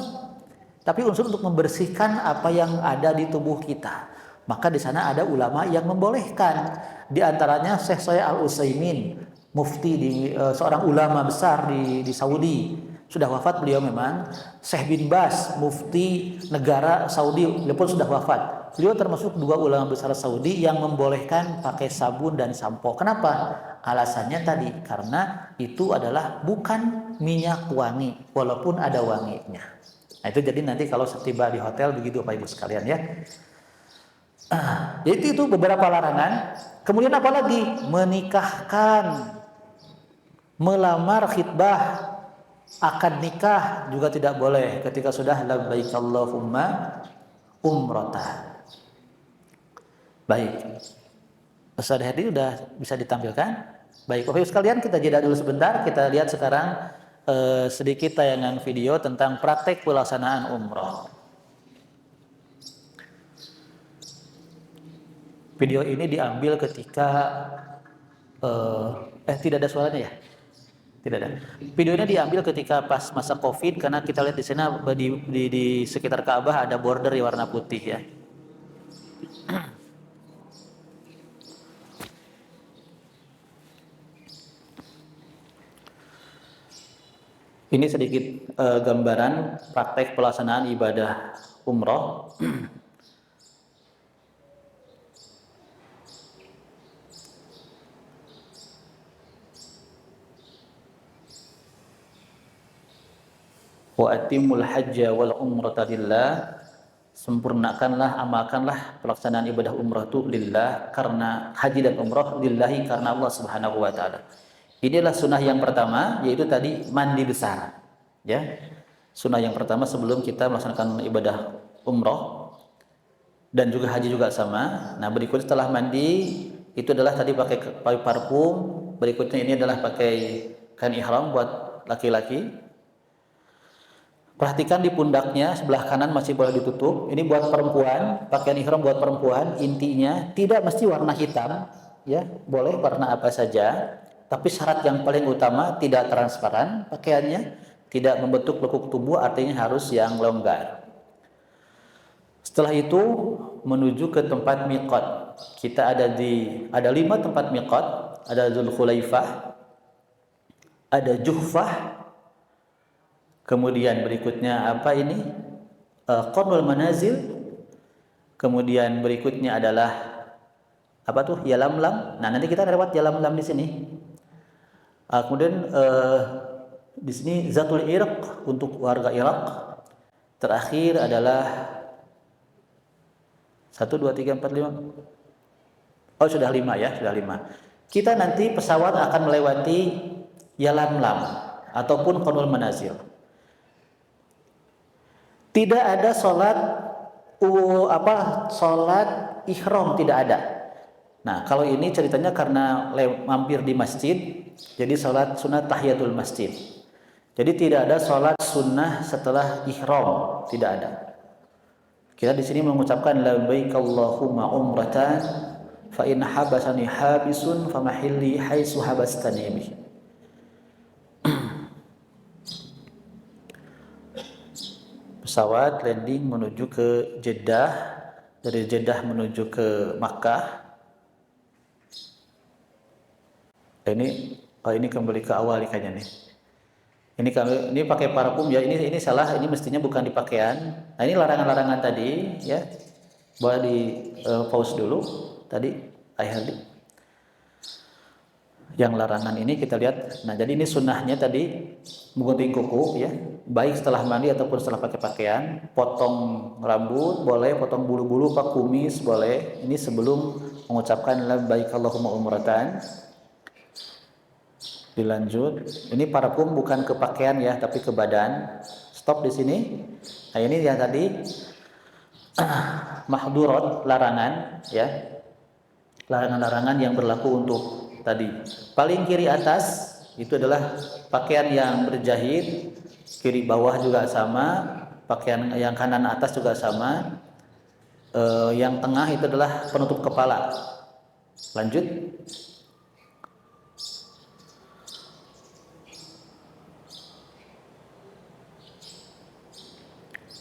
tapi unsur untuk membersihkan apa yang ada di tubuh kita. Maka di sana ada ulama yang membolehkan. Di antaranya Syekh Shalih Al-Utsaimin, mufti seorang ulama besar di Saudi. Sudah wafat beliau memang. Syekh bin Baz, mufti negara Saudi, beliau pun sudah wafat. Beliau termasuk dua ulama besar Saudi yang membolehkan pakai sabun dan sampo. Kenapa? Alasannya tadi, karena itu adalah bukan minyak wangi, walaupun ada wanginya. Nah, itu jadi nanti kalau setiba di hotel begitu Bapak Ibu sekalian ya. Jadi itu beberapa larangan. Kemudian apa lagi? Menikahkan, melamar, khitbah, akad nikah juga tidak boleh ketika sudah labbaik Allahumma umrata. Baik, Ustaz Hedi sudah bisa ditampilkan. Baik, Bapak Ibu sekalian, kita jeda dulu sebentar. Kita lihat sekarang sedikit tayangan video tentang praktek pelaksanaan umroh. Video ini diambil ketika tidak ada suaranya ya? Tidak ada. Videonya diambil ketika pas masa Covid, karena kita lihat di sana di sekitar Ka'bah ada border di warna putih ya. Ini sedikit gambaran praktek pelaksanaan ibadah umroh. Wa atimul hajja wal umrata lillah, sempurnakanlah, amalkanlah pelaksanaan ibadah umrah itu lillah, karena haji dan umrah lillahi, karena Allah Subhanahu wa taala. Inilah sunnah yang pertama, yaitu tadi mandi besar ya. Sunnah yang pertama sebelum kita melaksanakan ibadah umrah dan juga haji juga sama. Nah, berikutnya setelah mandi itu adalah tadi pakai parfum. Berikutnya ini adalah pakai kain ihram buat laki-laki. Perhatikan di pundaknya sebelah kanan masih boleh ditutup. Ini buat perempuan, pakaian ihram buat perempuan. Intinya tidak mesti warna hitam ya, boleh warna apa saja. Tapi syarat yang paling utama tidak transparan pakaiannya, tidak membentuk lekuk tubuh, artinya harus yang longgar. Setelah itu menuju ke tempat miqat. Kita ada 5 tempat miqat, ada Dzulkhulaifah, ada Juhfah, kemudian berikutnya apa ini? Qarnul Manazil. Kemudian berikutnya adalah apa tuh? Yalamlam. Nah, nanti kita lewat Yalamlam di sini. Kemudian di sini Zatul Irq untuk warga Irak. Terakhir adalah 1 2 3 4 5. Oh, sudah 5 ya, sudah 5. Kita nanti pesawat akan melewati Yalamlam ataupun Qarnul Manazil. Tidak ada sholat ihram, tidak ada. Nah, kalau ini ceritanya karena mampir di masjid, jadi sholat sunnah tahiyatul masjid. Jadi tidak ada sholat sunnah setelah ihram, tidak ada. Kita di sini mengucapkan labbaik Allahumma umratan fa in habasani habisun famahilli haitsu habastani bi. Pesawat landing menuju ke Jeddah, dari Jeddah menuju ke Makkah. Ini kembali ke awal kayaknya nih. Ini pakai parfum ya. Ini salah. Ini mestinya bukan di pakaian. Nah, ini larangan-larangan tadi ya. Boleh di pause dulu tadi. Yang larangan ini kita lihat. Nah, jadi ini sunnahnya tadi menggunting kuku ya. Baik setelah mandi ataupun setelah pakai pakaian. Potong rambut boleh, potong bulu-bulu, pak kumis boleh. Ini sebelum mengucapkan labbaik Allahumma umratan. Dilanjut. Ini parfum bukan ke pakaian ya, tapi ke badan. Stop di sini. Nah, ini yang tadi mahdurat, larangan ya. larangan-larangan yang berlaku untuk tadi. Paling kiri atas itu adalah pakaian yang berjahit, kiri bawah juga sama, pakaian yang kanan atas juga sama. Yang tengah itu adalah penutup kepala. Lanjut.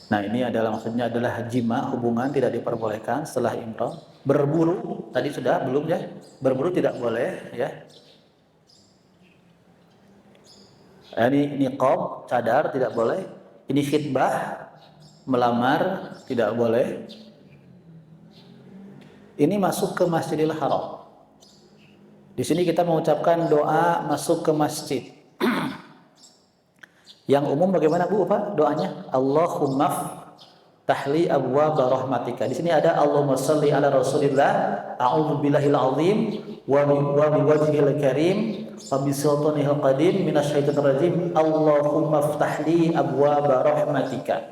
Nah, ini adalah maksudnya adalah jima, hubungan tidak diperbolehkan setelah ihram. Berburu tadi sudah belum ya? Berburu tidak boleh ya. Ini niqab, cadar tidak boleh. Ini khitbah, melamar tidak boleh. Ini masuk ke Masjidil Haram. Di sini kita mengucapkan doa masuk ke masjid. Yang umum bagaimana Bu Pak doanya? Allahumma tahli abwaaba rahmatika. Di sini ada Allahumma shalli ala Rasulillah, a'udzu billahil azim wa biwajhil karim wa bi sultanihil qadim minasyaitonir rajim. Allahumma ftahli abwaaba rahmatika.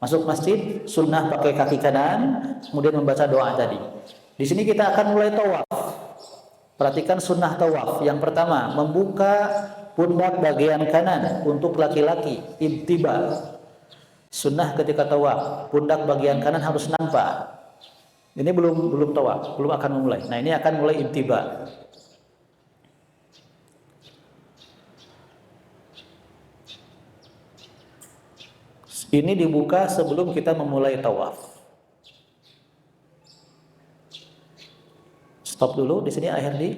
Masuk masjid sunnah pakai kaki kanan, kemudian membaca doa tadi. Di sini kita akan mulai tawaf. Perhatikan sunnah tawaf. Yang pertama, membuka pundak bagian kanan untuk laki-laki, ibtiba. Sunnah ketika tawaf, pundak bagian kanan harus nampak. Ini belum tawaf, belum akan memulai. Nah, ini akan mulai ibtiba. Ini dibuka sebelum kita memulai tawaf. Stop dulu di sini akhir di.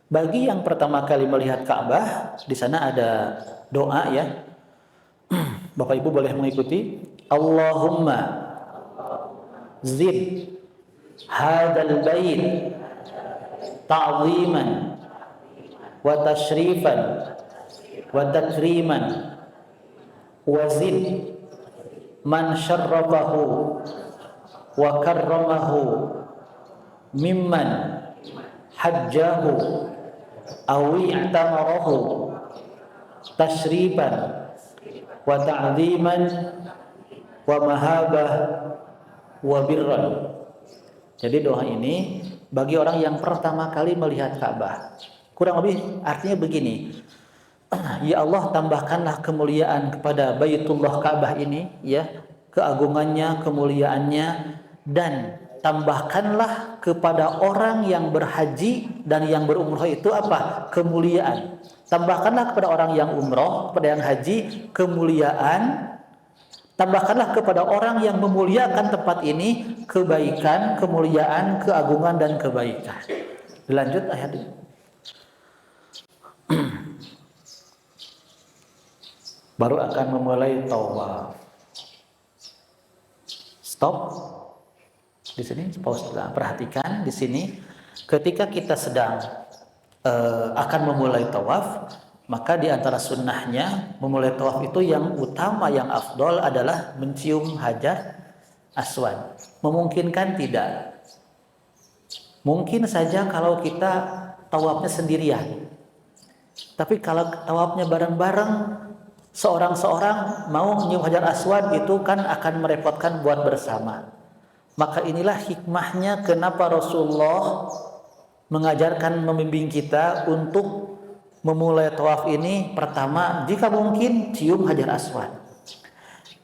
Bagi yang pertama kali melihat Ka'bah, di sana ada doa ya. Bapak Ibu boleh mengikuti. Allahumma zid hadzal bait ta'ziman wa tashrifan wa takriman wa zid man syarrafahu wa karramahu mimman hajjahu aw i'tamarahu tashrifan wa ta'ziman wa mahabah wa birran. Jadi doa ini bagi orang yang pertama kali melihat Ka'bah. Kurang lebih artinya begini. Ya Allah, tambahkanlah kemuliaan kepada Baitullah Ka'bah ini ya, keagungannya, kemuliaannya, dan tambahkanlah kepada orang yang berhaji dan yang berumrah itu apa? Kemuliaan. Tambahkanlah kepada orang yang umroh, kepada yang haji, kemuliaan. Tambahkanlah kepada orang yang memuliakan tempat ini kebaikan, kemuliaan, keagungan, dan kebaikan. Dilanjut ayat ini. Baru akan memulai tawaf. Stop. Di sini pause. Perhatikan di sini ketika kita sedang akan memulai tawaf, maka di antara sunnahnya memulai tawaf itu yang utama, yang afdol adalah mencium hajar aswad. Memungkinkan tidak? Mungkin saja kalau kita tawafnya sendirian. Tapi kalau tawafnya bareng-bareng, seorang-seorang mau menyium hajar aswad itu kan akan merepotkan buat bersama. Maka inilah hikmahnya kenapa Rasulullah mengajarkan, membimbing kita untuk memulai tawaf ini. Pertama, jika mungkin cium hajar aswad.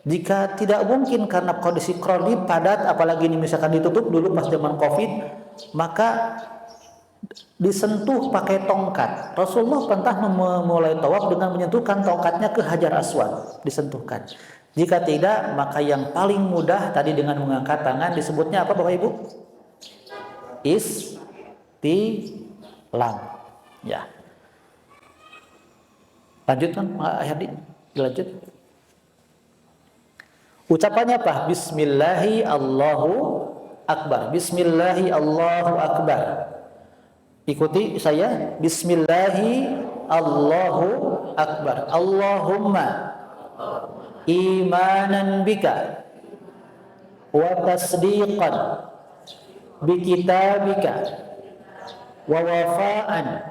Jika tidak mungkin karena kondisi kronik padat, apalagi ini misalkan ditutup dulu pas zaman Covid, maka disentuh pakai tongkat. Rasulullah pernah memulai tawaf dengan menyentuhkan tongkatnya ke hajar aswad, disentuhkan. Jika tidak, maka yang paling mudah tadi dengan mengangkat tangan, disebutnya apa Bapak Ibu? Istilam. Ya. Lanjutkan Pak Herdi, dilanjut. Ucapannya apa? Bismillahi Allahu Akbar. Bismillahi Allahu Akbar. Ikuti saya. Bismillahi Allahu Akbar. Allahumma imanan bika wa tasdiqan bi kitabika wa wafa'an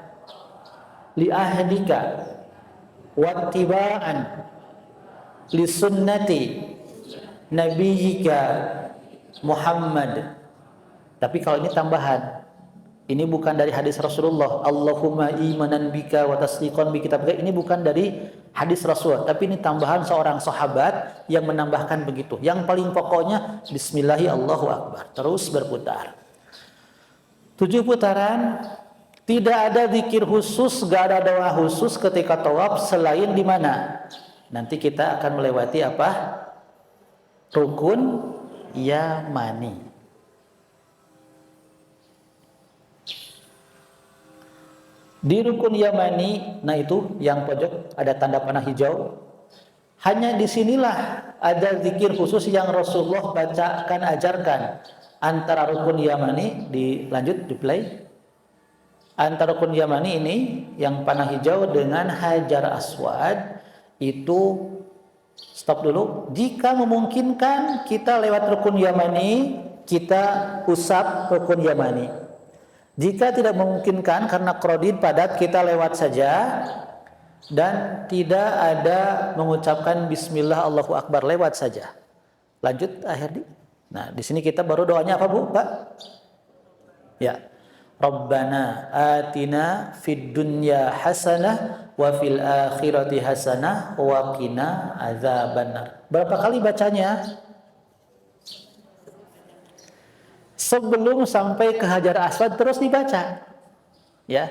li ahdika wa ittiba'an li sunnati nabiyyika Muhammad. Tapi kalau ini tambahan, Ini bukan dari hadis Rasulullah. Allahumma imanan bika wa tasdiqan bi kitabika. Ini bukan dari hadis Rasul, tapi ini tambahan seorang sahabat yang menambahkan begitu. Yang paling pokoknya bismillahi Allahu akbar. Terus berputar. 7 putaran. Tidak ada zikir khusus, gak ada doa khusus ketika tawaf selain di mana? Nanti kita akan melewati apa? Rukun Yamani. Di rukun Yamani, nah itu yang pojok ada tanda panah hijau. Hanya disinilah ada zikir khusus yang Rasulullah bacakan, ajarkan. Antara rukun Yamani, dilanjut, di play. Antara rukun Yamani ini yang panah hijau dengan Hajar Aswad itu stop dulu. Jika memungkinkan kita lewat rukun Yamani, kita usap rukun Yamani. Jika tidak memungkinkan karena krodin padat, kita lewat saja dan tidak ada mengucapkan bismillah Allahu akbar, lewat saja. Lanjut akhirnya. Nah, di sini kita baru doanya apa, Bu? Pak? Ya. Rabbana atina fid dunya hasanah wa fil akhirati hasanah wa qina adzabannar. Berapa kali bacanya? Sebelum sampai ke Hajar Aswad terus dibaca, ya.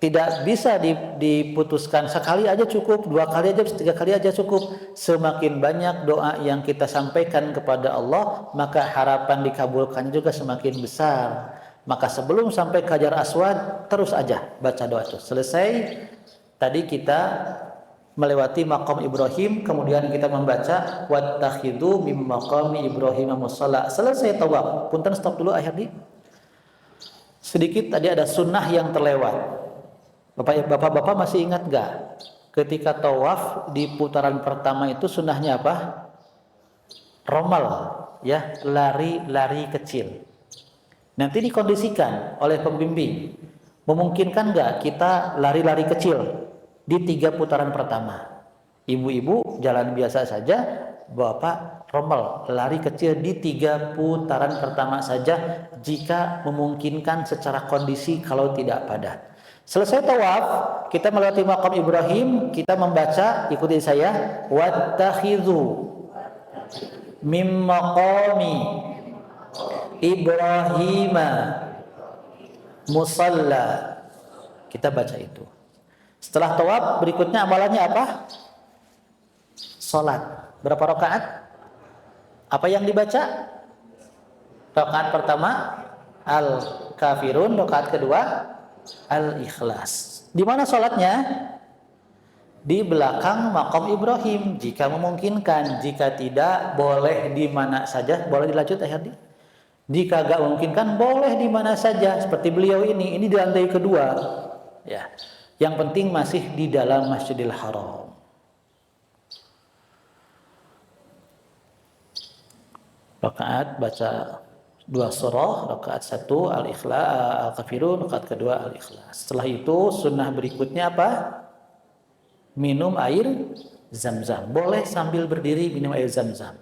Tidak bisa diputuskan sekali aja cukup, 2 kali aja, 3 kali aja cukup. Semakin banyak doa yang kita sampaikan kepada Allah, maka harapan dikabulkan juga semakin besar. Maka sebelum sampai ke Hajar Aswad terus aja baca doa itu. Selesai tadi kita melewati maqam Ibrahim, kemudian kita membaca wattakhidhu mim maqami Ibrahim musalla. Selesai tawaf. Punten stop dulu akhirnya. Sedikit tadi ada sunnah yang terlewat. Bapak-bapak masih ingat gak? Ketika tawaf di putaran pertama itu sunnahnya apa? Romal, ya, lari-lari kecil. Nanti dikondisikan oleh pembimbing. Memungkinkan gak kita lari-lari kecil di 3 putaran pertama? Ibu-ibu jalan biasa saja, bapak rombel lari kecil di 3 putaran pertama saja jika memungkinkan secara kondisi, kalau tidak padat. Selesai tawaf, kita melewati maqam Ibrahim, kita membaca, ikuti saya, wattakhidhu mim maqami Ibrahima musalla. Kita baca itu. Setelah tawaf, berikutnya amalannya apa? Salat. Berapa rakaat? Apa yang dibaca? Rakaat pertama Al-Kafirun, rakaat kedua Al-Ikhlas. Di mana salatnya? Di belakang maqam Ibrahim jika memungkinkan. Jika tidak, boleh di mana saja. Boleh dilanjut Herdi? Jika gak memungkinkan, boleh di mana saja. Seperti beliau ini di lantai kedua. Ya. Yang penting masih di dalam Masjidil Haram. Rakaat baca 2 surah, rakaat 1 Al-Ikhlas, Al-Kafirun, rakaat kedua Al-Ikhlas. Setelah itu sunnah berikutnya apa? Minum air Zam-Zam. Boleh sambil berdiri minum air Zam-Zam.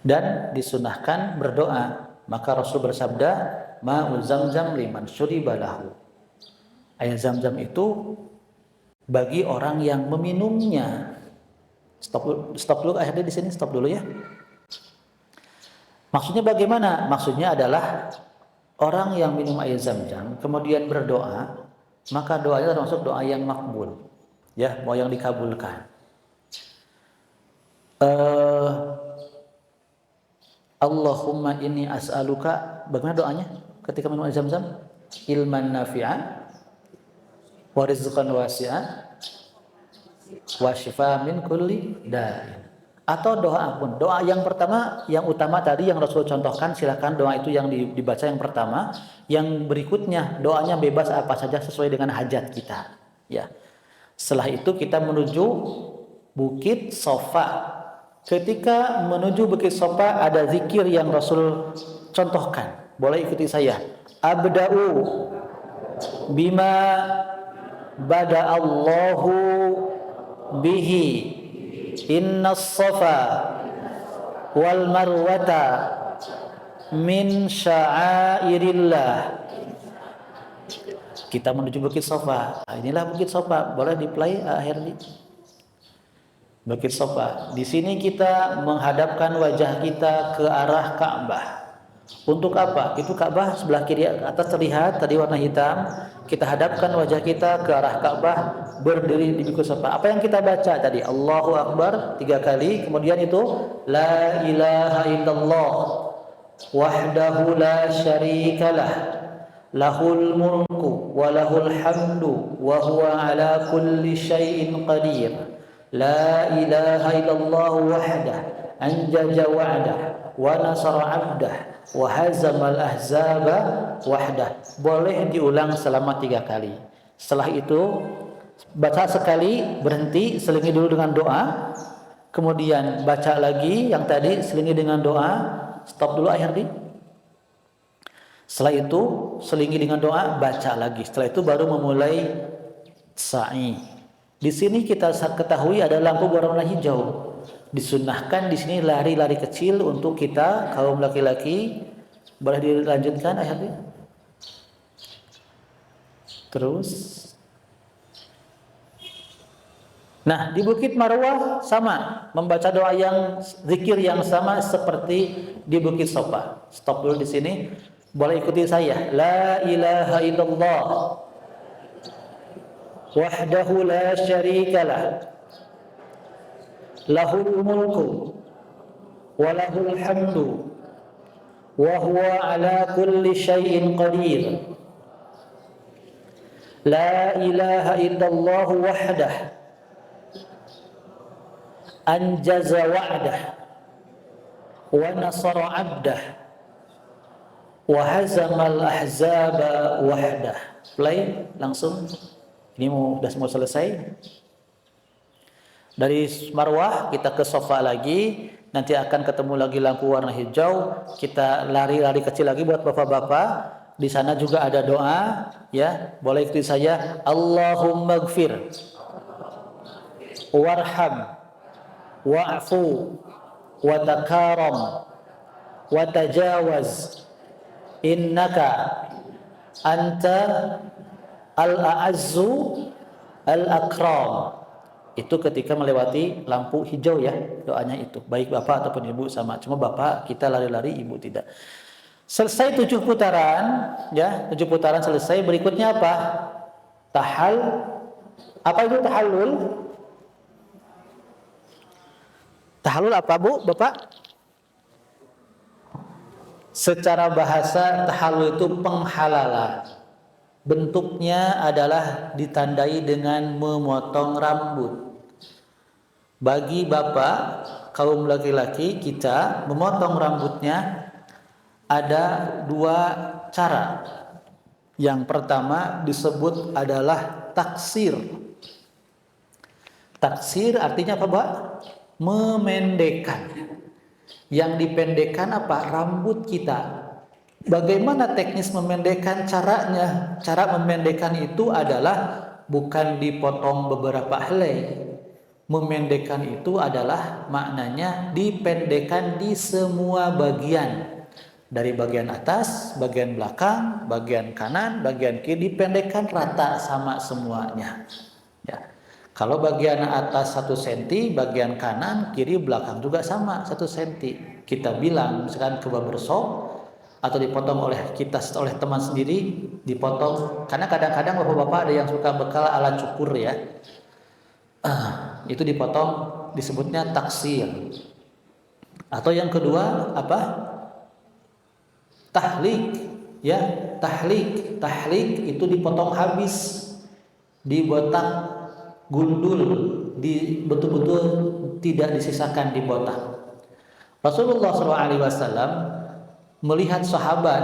Dan disunahkan berdoa. Maka Rasul bersabda, ma'u Zam-Zam liman syuriba lahu. Air Zam-Zam itu bagi orang yang meminumnya. Stop dulu akhirnya di sini, stop dulu ya. Maksudnya bagaimana? Maksudnya adalah orang yang minum air Zam-Zam kemudian berdoa, maka doanya termasuk doa yang makbul, ya, mau yang dikabulkan. Allahumma inni as'aluka, bagaimana doanya ketika minum air Zam-Zam? Ilman nafi'an wa rizqan wasi'an wa shifa min kulli da'. Atau doa pun. Doa yang pertama, yang utama tadi yang Rasul contohkan, silakan doa itu yang dibaca yang pertama. Yang berikutnya doanya bebas apa saja sesuai dengan hajat kita. Ya. Setelah itu kita menuju Bukit Sofa. Ketika menuju Bukit Sofa ada zikir yang Rasul contohkan. Boleh ikuti saya. Abda'u bima bada Allahu bihi inna safa wal marwata min sya'airillah. Kita menuju Bukit Sofa. Nah, inilah Bukit Sofa. Boleh di-play akhirnya. Bukit Sofa. Di sini kita menghadapkan wajah kita ke arah Ka'bah. Untuk apa? Itu Ka'bah sebelah kiri atas terlihat tadi warna hitam. Kita hadapkan wajah kita ke arah Ka'bah, berdiri di Bukit Sofa. Apa yang kita baca tadi? Allahu Akbar 3 kali. Kemudian itu La ilaha illallah wahdahu la syarikalah lahul mulku wa lahul hamdu wa huwa ala kulli syai'in qadir. La ilaha illallah wahdah anjaza wa'dah wa nasara 'abdah wa hazamal ahzaba wahdah. Boleh diulang selama 3 kali. Setelah itu baca sekali, berhenti, selingi dulu dengan doa. Kemudian baca lagi yang tadi, selingi dengan doa. Stop dulu akhirnya. Setelah itu selingi dengan doa, baca lagi. Setelah itu baru memulai sa'i. Di sini kita ketahui ada lampu berwarna hijau. Disunnahkan di sini lari-lari kecil untuk kita kaum laki-laki. Boleh dilanjutkan akhirnya. Terus. Nah, di Bukit Marwah sama, membaca doa yang zikir yang sama seperti di Bukit Sofa. Stop dulu di sini. Boleh ikuti saya. La ilaha illallah wahdahu la syarikalah lahul mulku wa lahul hamdu wa huwa ala kulli syai'in qadir. La ilaha illallah wahdah anjaza wa'dah wa nasara 'abdah wa hazamal ahzaba wahdah. Play langsung. Ini sudah mau selesai. Dari Marwah kita ke Sofa lagi. Nanti akan ketemu lagi lampu warna hijau. Kita lari-lari kecil lagi buat bapak-bapak. Di sana juga ada doa, ya. Boleh ikuti saya. Allahumma gfir warham wa'fu wa takaram wa tajawaz innaka anta al-a'azzu al-akram. Itu ketika melewati lampu hijau ya, doanya itu. Baik bapak ataupun ibu sama. Cuma bapak kita lari-lari, ibu tidak. Selesai 7 putaran, ya, 7 putaran selesai. Berikutnya apa? Apa itu tahallul? Tahallul apa, Bu, Bapak? Secara bahasa tahallul itu penghalalan. Bentuknya adalah ditandai dengan memotong rambut. Bagi bapak kaum laki-laki kita memotong rambutnya ada 2 cara. Yang pertama disebut adalah taksir. Taksir artinya apa, Pak? Memendekkan. Yang dipendekkan apa? Rambut kita. Bagaimana teknis memendekkan caranya? Cara memendekkan itu adalah bukan dipotong beberapa helai. Memendekkan itu adalah maknanya dipendekkan di semua bagian. Dari bagian atas, bagian belakang, bagian kanan, bagian kiri dipendekkan rata sama semuanya. Ya. Kalau bagian atas 1 cm, bagian kanan, kiri, belakang juga sama 1 cm. Kita bilang misalkan ke barbershop atau dipotong oleh teman sendiri, dipotong. Karena kadang-kadang bapak-bapak ada yang suka bekal alat cukur ya. Itu dipotong, disebutnya taksir. Atau yang kedua apa? Tahlik, ya, tahlik itu dipotong habis, dibotak, gundul, betul-betul tidak disisakan di botak. Rasulullah SAW melihat sahabat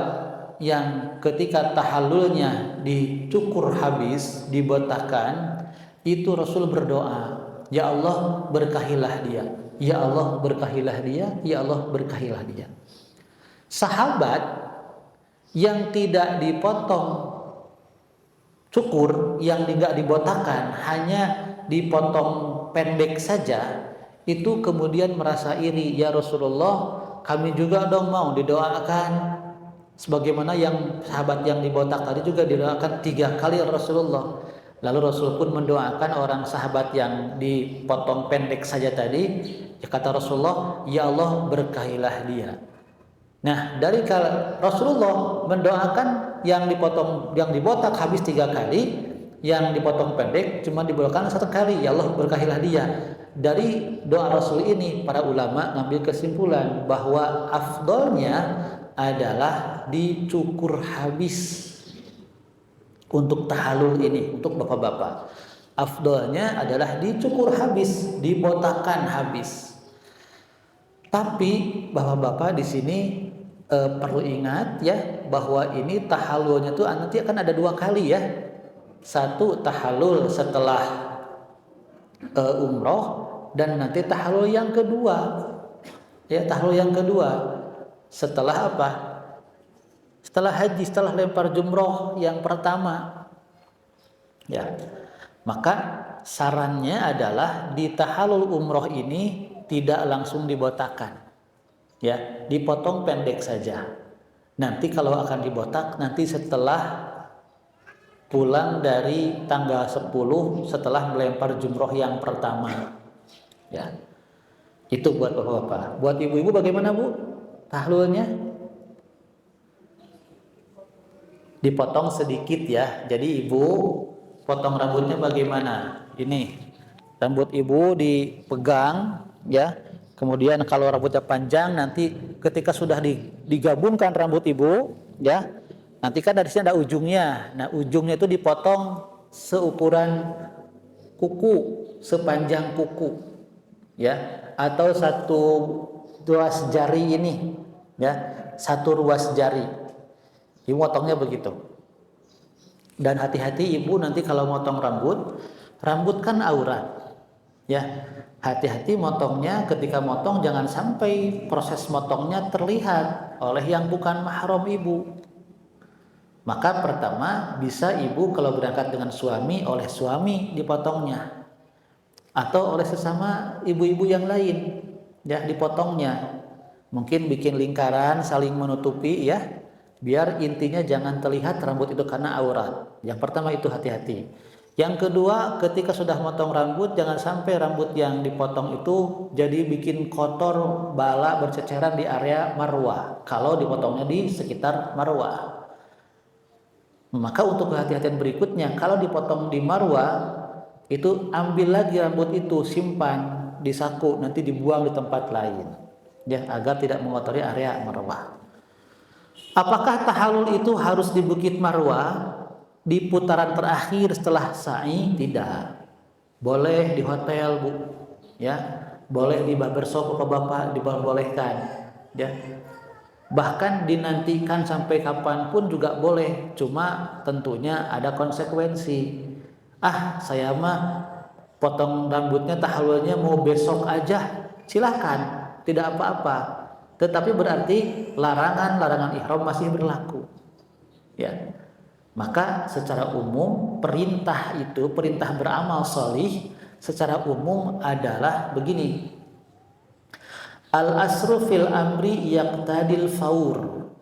yang ketika tahallulnya dicukur habis, dibotakkan, itu Rasul berdoa, ya Allah berkahilah dia, ya Allah berkahilah dia, ya Allah berkahilah dia. Sahabat yang tidak dipotong cukur, yang tidak dibotakan, hanya dipotong pendek saja, itu kemudian merasa iri, ya Rasulullah, kami juga dong mau didoakan sebagaimana yang sahabat yang dibotak tadi juga didoakan 3 kali Rasulullah. Lalu Rasul pun mendoakan orang sahabat yang dipotong pendek saja tadi. Kata Rasulullah, ya Allah berkahilah dia. Nah, dari Rasulullah mendoakan yang dibotak habis 3 kali, yang dipotong pendek cuma dibolehkan 1 kali, ya Allah berkahilah dia. Dari doa Rasul ini para ulama ngambil kesimpulan bahwa afdolnya adalah dicukur habis untuk tahallul ini, untuk bapak-bapak. Afdolnya adalah dicukur habis, dibotakan habis. Tapi bapak-bapak di sini perlu ingat ya, bahwa ini tahallulnya tuh nanti akan ada 2 kali ya. 1 tahallul setelah umroh, dan nanti tahallul yang kedua. Ya, tahallul yang kedua setelah apa? Setelah haji, setelah lempar jumroh yang pertama. Ya. Maka sarannya adalah di tahallul umroh ini tidak langsung dibotakan. Ya, dipotong pendek saja. Nanti kalau akan dibotak nanti setelah pulang dari tanggal 10 setelah melempar jumroh yang pertama. Ya. Itu buat bapak-bapak. Buat ibu-ibu bagaimana, Bu? Tahallulnya dipotong sedikit ya. Jadi ibu potong rambutnya bagaimana? Ini rambut ibu dipegang ya. Kemudian kalau rambutnya panjang nanti ketika sudah digabungkan rambut ibu ya, nanti kan dari sini ada ujungnya. Nah, ujungnya itu dipotong seukuran kuku, sepanjang kuku ya, atau 1 ruas jari ini ya, 1 ruas jari. Ibu motongnya begitu. Dan hati-hati ibu nanti kalau motong rambut kan aurat. Ya, hati-hati motongnya, ketika motong jangan sampai proses motongnya terlihat oleh yang bukan mahram ibu. Maka pertama bisa ibu kalau berangkat dengan suami, oleh suami dipotongnya. Atau oleh sesama ibu-ibu yang lain ya dipotongnya. Mungkin bikin lingkaran saling menutupi ya, biar intinya jangan terlihat rambut itu karena aurat. Yang pertama itu hati-hati. Yang kedua, ketika sudah motong rambut jangan sampai rambut yang dipotong itu jadi bikin kotor, bala berceceran di area marwah kalau dipotongnya di sekitar marwah. Maka untuk kehati-hatian berikutnya, kalau dipotong di marwah itu ambil lagi rambut itu, simpan di saku, nanti dibuang di tempat lain ya, agar tidak mengotori area marwah. Apakah tahallul itu harus di Bukit Marwah di putaran terakhir setelah sa'i? Tidak. Boleh di hotel, Bu. Ya, boleh di barbershop bapak-bapak dibolehkan ya. Bahkan dinantikan sampai kapanpun juga boleh, cuma tentunya ada konsekuensi. Saya mah potong rambutnya tahallulnya mau besok aja, silahkan, tidak apa-apa. Tetapi berarti larangan ihram masih berlaku. Ya. Maka secara umum perintah beramal sholih secara umum adalah begini. Al-asru fil amri yaqtadil faur.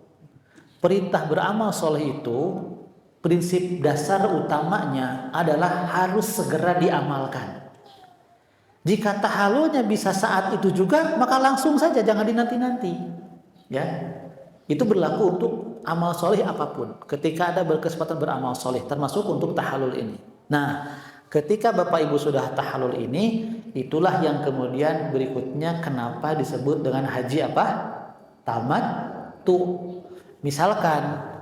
Perintah beramal sholih itu prinsip dasar utamanya adalah harus segera diamalkan. Jika tahallulnya bisa saat itu juga, maka langsung saja, jangan dinanti-nanti. Ya, itu berlaku untuk amal soleh apapun. Ketika ada berkesempatan beramal soleh, termasuk untuk tahallul ini. Nah, ketika Bapak Ibu sudah tahallul ini, itulah yang kemudian berikutnya kenapa disebut dengan haji apa? Tamattu. Misalkan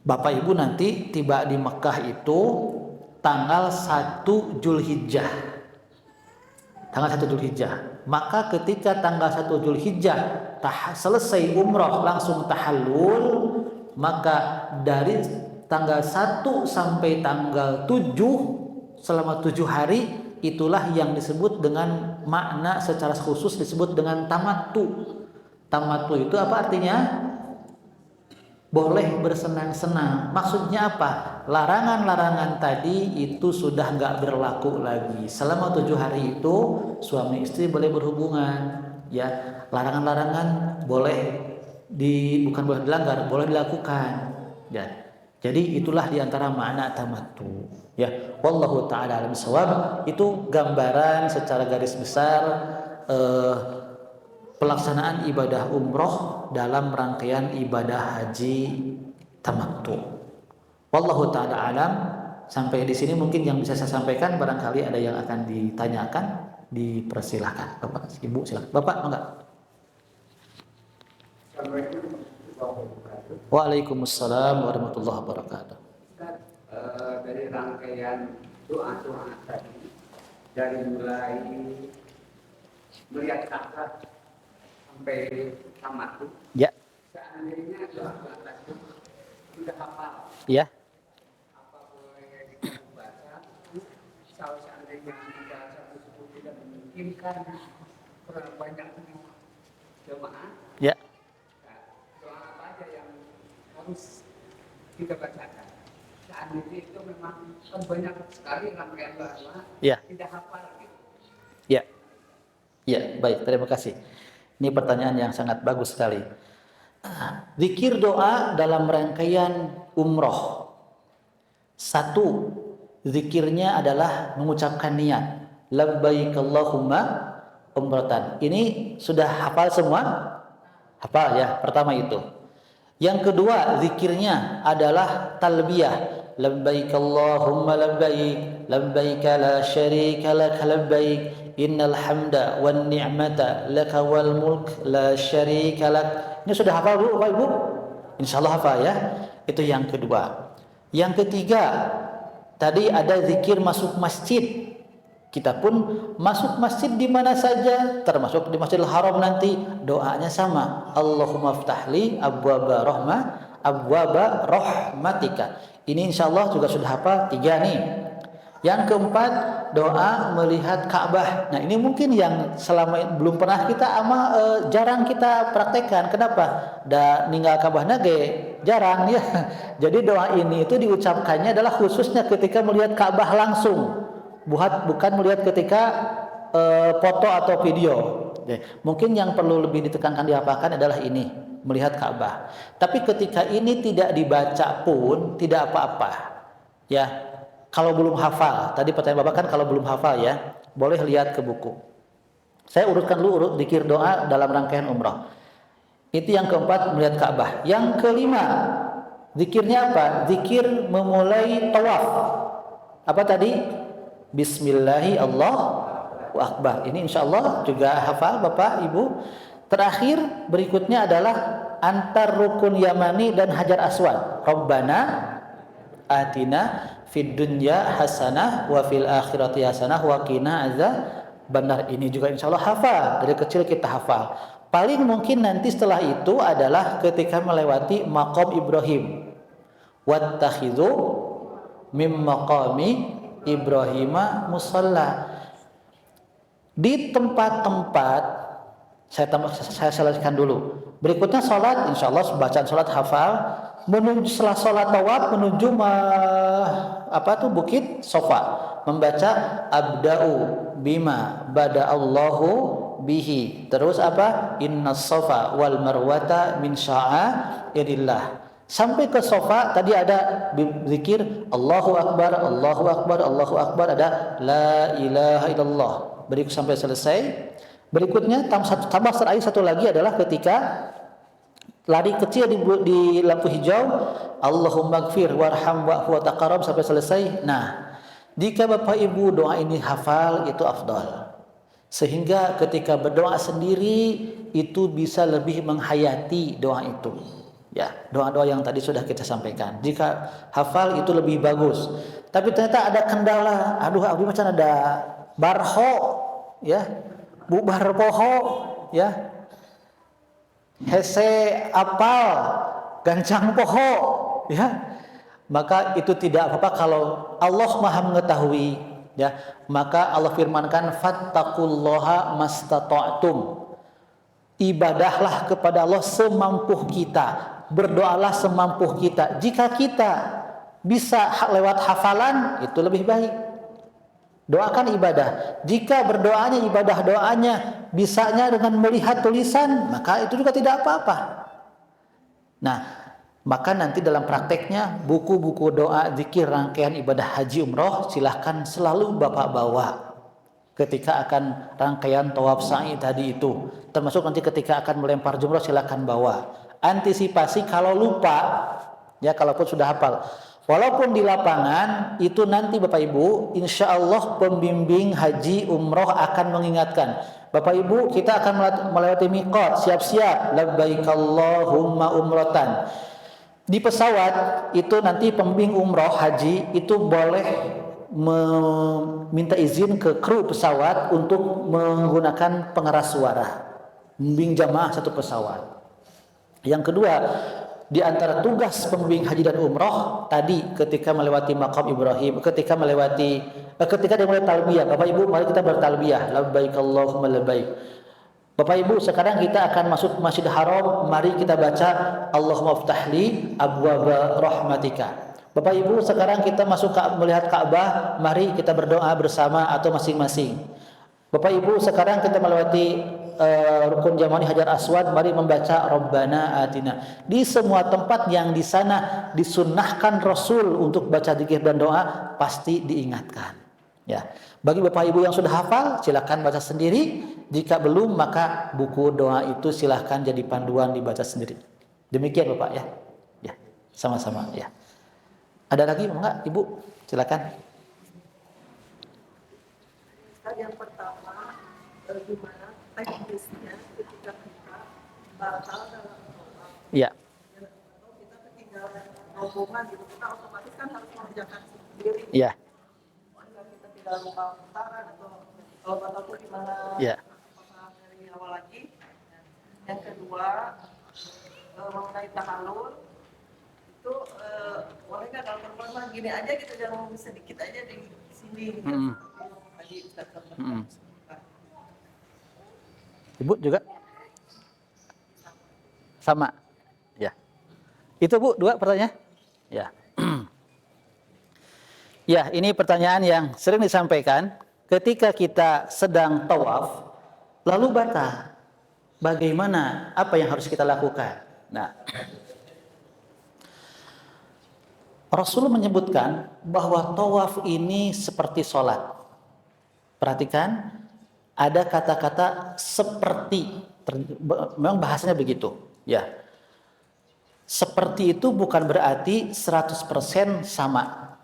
Bapak Ibu nanti tiba di Mekah itu tanggal 1 Zulhijjah. Tanggal 1 Zulhijjah. Maka ketika tanggal 1 Zulhijjah selesai umroh langsung tahallul, maka dari tanggal 1 sampai tanggal 7 selama 7 hari itulah yang disebut dengan makna secara khusus disebut dengan tamattu. Tamattu itu apa artinya? Boleh bersenang-senang. Maksudnya apa? Larangan-larangan tadi itu sudah nggak berlaku lagi. Selama 7 hari itu suami istri boleh berhubungan ya. Larangan-larangan bukan boleh dilanggar, boleh dilakukan, ya. Jadi itulah diantara makna tamattu, ya. Wallahu taala alam shawab. Itu gambaran secara garis besar pelaksanaan ibadah umroh dalam rangkaian ibadah haji tamattu. Wallahu taala alam. Sampai di sini mungkin yang bisa saya sampaikan. Barangkali ada yang akan ditanyakan, dipersilahkan. Bapak, Ibu silakan. Bapak, enggak? Waalaikumsalam warahmatullahi wabarakatuh. Dari rangkaian doa-doa tadi, dari mulai melihat Ka'bah sampai tamat, ya. Seandainya doa-doa tadi sudah hafal, ya. Kalau seandainya bahasa tersebut tidak memungkinkan kurang banyak jemaah, ya. doa apa aja yang harus kita bacakan? Seandainya itu memang banyak sekali rangkaian doa, ya. tidak hafal gitu. Ya, ya, baik, terima kasih. Ini pertanyaan yang sangat bagus sekali. Zikir doa dalam rangkaian umroh. Satu, zikirnya adalah mengucapkan niat labbaik Allahumma umratan. Ini sudah hafal semua? Hafal ya, pertama itu. Yang kedua, zikirnya adalah talbiyah labbaik Allahumma labbaik labbaik la syarika lak labbaik innal hamda wan ni'mata laka wal mulk la syarika lak. Ini sudah hafal Bu, Bapak Ibu? Insyaallah hafal ya. Itu yang kedua. Yang ketiga, tadi ada zikir masuk masjid. Kita pun masuk masjid di mana saja, termasuk di Masjidil Haram nanti, doanya sama. Allahumma ftahli abwaba rahmatika. Ini insyaallah juga sudah hafal 3 nih. Yang keempat, doa melihat Ka'bah. Nah, ini mungkin yang selama belum pernah kita jarang kita praktekkan. Kenapa? Ninggal Ka'bah nage jarang ya. Jadi doa ini itu diucapkannya adalah khususnya ketika melihat Ka'bah langsung. Bukan melihat ketika foto atau video. Mungkin yang perlu lebih ditekankan dihafalkan adalah ini, melihat Ka'bah. Tapi ketika ini tidak dibaca pun tidak apa-apa. Ya. Kalau belum hafal, tadi pertanyaan Bapak kan kalau belum hafal ya, boleh lihat ke buku. Saya urutkan dulu zikir doa dalam rangkaian umrah. Itu yang keempat, melihat Ka'bah. Yang kelima, zikirnya apa? Zikir memulai tawaf. Apa tadi? Bismillahi Allahu Akbar. Ini insyaallah juga hafal Bapak Ibu. Terakhir berikutnya adalah antar rukun Yamani dan Hajar Aswad. Rabbana atina fid dunya hasanah wa fil akhirati hasanah wa qina azabannar. Ini juga insyaallah hafal. Dari kecil kita hafal. Paling mungkin nanti setelah itu adalah ketika melewati maqam Ibrahim. Wattakhidhu mim maqami Ibrahima musalla. Di tempat-tempat saya selesaikan dulu. Berikutnya salat, insyaallah bacaan salat hafal. Menuju setelah salat tawaf menuju Bukit Sofa, membaca abda'u bima bada Allahu bihi. Terus apa? Innas Sofa wal Marwata min sya'airillah. Sampai ke Sofa tadi ada zikir Allahu Akbar, Allahu Akbar, Allahu Akbar, ada la ilaha illallah. Berikut sampai selesai. Berikutnya tambah satu lagi adalah ketika lari kecil di lampu hijau, Allahumma gfir warham wa'fu wa taqarrab sampai selesai. Nah, jika Bapak Ibu doa ini hafal itu afdal. Sehingga ketika berdoa sendiri itu bisa lebih menghayati doa itu. Ya, doa-doa yang tadi sudah kita sampaikan. Jika hafal itu lebih bagus. Tapi ternyata ada kendala. Aduh, abdi macam ada barho, ya. Bubar poho, ya. Hese apal, gancang poho, ya. Maka itu tidak apa-apa kalau Allah Maha mengetahui, ya. Maka Allah firmankan fattaqullaha mastata'tum. Ibadahlah kepada Allah semampu kita. Berdoalah semampu kita. Jika kita bisa lewat hafalan itu lebih baik. Doakan ibadah. Jika berdoanya ibadah doanya bisanya dengan melihat tulisan, maka itu juga tidak apa-apa. Nah, maka nanti dalam prakteknya buku-buku doa, zikir, rangkaian ibadah haji umroh silahkan selalu Bapak bawa ketika akan rangkaian tawaf sa'i tadi itu. Termasuk nanti ketika akan melempar jumroh silahkan bawa. Antisipasi kalau lupa, ya kalaupun sudah hafal. Walaupun di lapangan itu nanti Bapak Ibu, insya Allah pembimbing haji umroh akan mengingatkan. Bapak Ibu, kita akan melewati miqat, siap-siap. Labbaik Allahumma umrotan. Di pesawat itu nanti pembimbing umroh haji itu boleh meminta izin ke kru pesawat untuk menggunakan pengeras suara, membimbing jamaah satu pesawat. Yang kedua, di antara tugas pembimbing haji dan umroh tadi ketika melewati maqam Ibrahim, ketika dia mulai talbiyah, Bapak Ibu mari kita bertalbiyah, labbaik Allahumma labbaik. Bapak Ibu sekarang kita akan masuk Masjidil Haram, mari kita baca Allahumma ftahli abwaaba rahmatika. Bapak Ibu sekarang kita masuk melihat Ka'bah, mari kita berdoa bersama atau masing-masing. Bapak Ibu sekarang kita melewati rukun Yamani Hajar Aswad, mari membaca Rabbana Atina. Di semua tempat yang di sana disunnahkan Rasul untuk baca zikir dan doa pasti diingatkan. Ya, bagi Bapak Ibu yang sudah hafal silakan baca sendiri. Jika belum maka buku doa itu silakan jadi panduan dibaca sendiri. Demikian Bapak ya. Ya, sama-sama ya. Ada lagi enggak Ibu? Silakan. Yang pertama, gimana teknisnya ketika kita batal dalam doa? Iya. Atau kita ketinggalan rombongan gitu, kita otomatis kan harus mengerjakan sendiri. Iya. Agar kita tidak lupa putaran atau kalau batal itu gimana? Iya. Apakah dari awal lagi? Yang kedua, mengenai tahallul itu boleh nggak kalau perempuan mah gini aja gitu, jangan sedikit aja di sini. Tadi Ustaz sampaikan. Ibu juga sama ya. Itu Bu, 2 pertanyaan ya. Ya, ini pertanyaan yang sering disampaikan ketika kita sedang tawaf lalu batal. Bagaimana, apa yang harus kita lakukan? Nah, Rasul menyebutkan bahwa tawaf ini seperti sholat. Perhatikan, ada kata-kata seperti, memang bahasanya begitu, ya. Seperti itu bukan berarti 100% sama.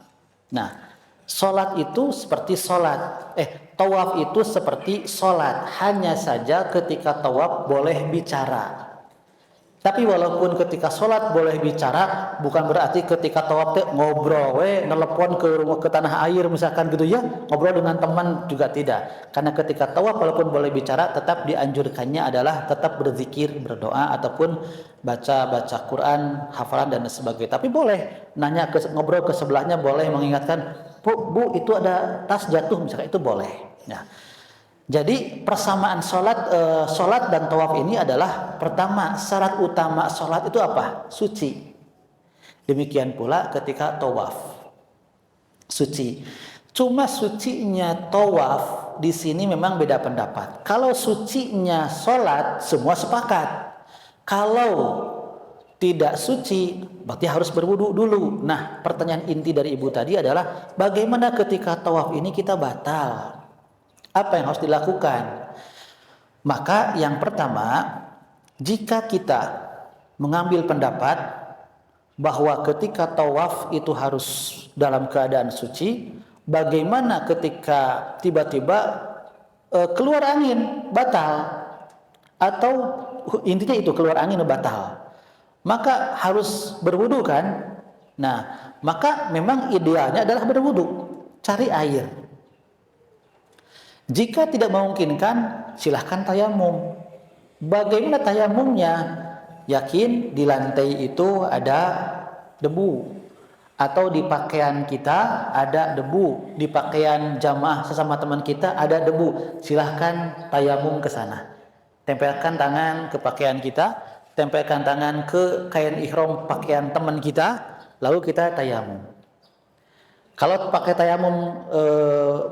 Nah, sholat itu seperti sholat. Tawaf itu seperti sholat. Hanya saja ketika tawaf boleh bicara. Tapi walaupun ketika sholat boleh bicara, bukan berarti ketika tawaf ngobrol, nelepon ke tanah air misalkan gitu ya, ngobrol dengan teman juga tidak. Karena ketika tawaf walaupun boleh bicara, tetap dianjurkannya adalah tetap berzikir, berdoa ataupun baca Quran, hafalan dan sebagainya. Tapi boleh nanya ngobrol ke sebelahnya, boleh mengingatkan, Bu itu ada tas jatuh misalkan, itu boleh. Nah, jadi persamaan sholat dan tawaf ini adalah pertama syarat utama sholat itu apa? Suci. Demikian pula ketika tawaf, suci. Cuma sucinya tawaf di sini memang beda pendapat. Kalau sucinya sholat semua sepakat. Kalau tidak suci berarti harus berwudu dulu. Nah, pertanyaan inti dari Ibu tadi adalah bagaimana ketika tawaf ini kita batal? Apa yang harus dilakukan? Maka yang pertama, jika kita mengambil pendapat bahwa ketika tawaf itu harus dalam keadaan suci, bagaimana ketika tiba-tiba keluar angin batal? Atau intinya itu keluar angin batal. Maka harus berwudu kan? Nah, maka memang idealnya adalah berwudu, cari air. Jika tidak memungkinkan, silahkan tayamum. Bagaimana tayamumnya? Yakin di lantai itu ada debu, atau di pakaian kita ada debu, di pakaian jamaah sesama teman kita ada debu. Silahkan tayamum ke sana. Tempelkan tangan ke pakaian kita, tempelkan tangan ke kain ihram pakaian teman kita, lalu kita tayamum. Kalau pakai tayamum,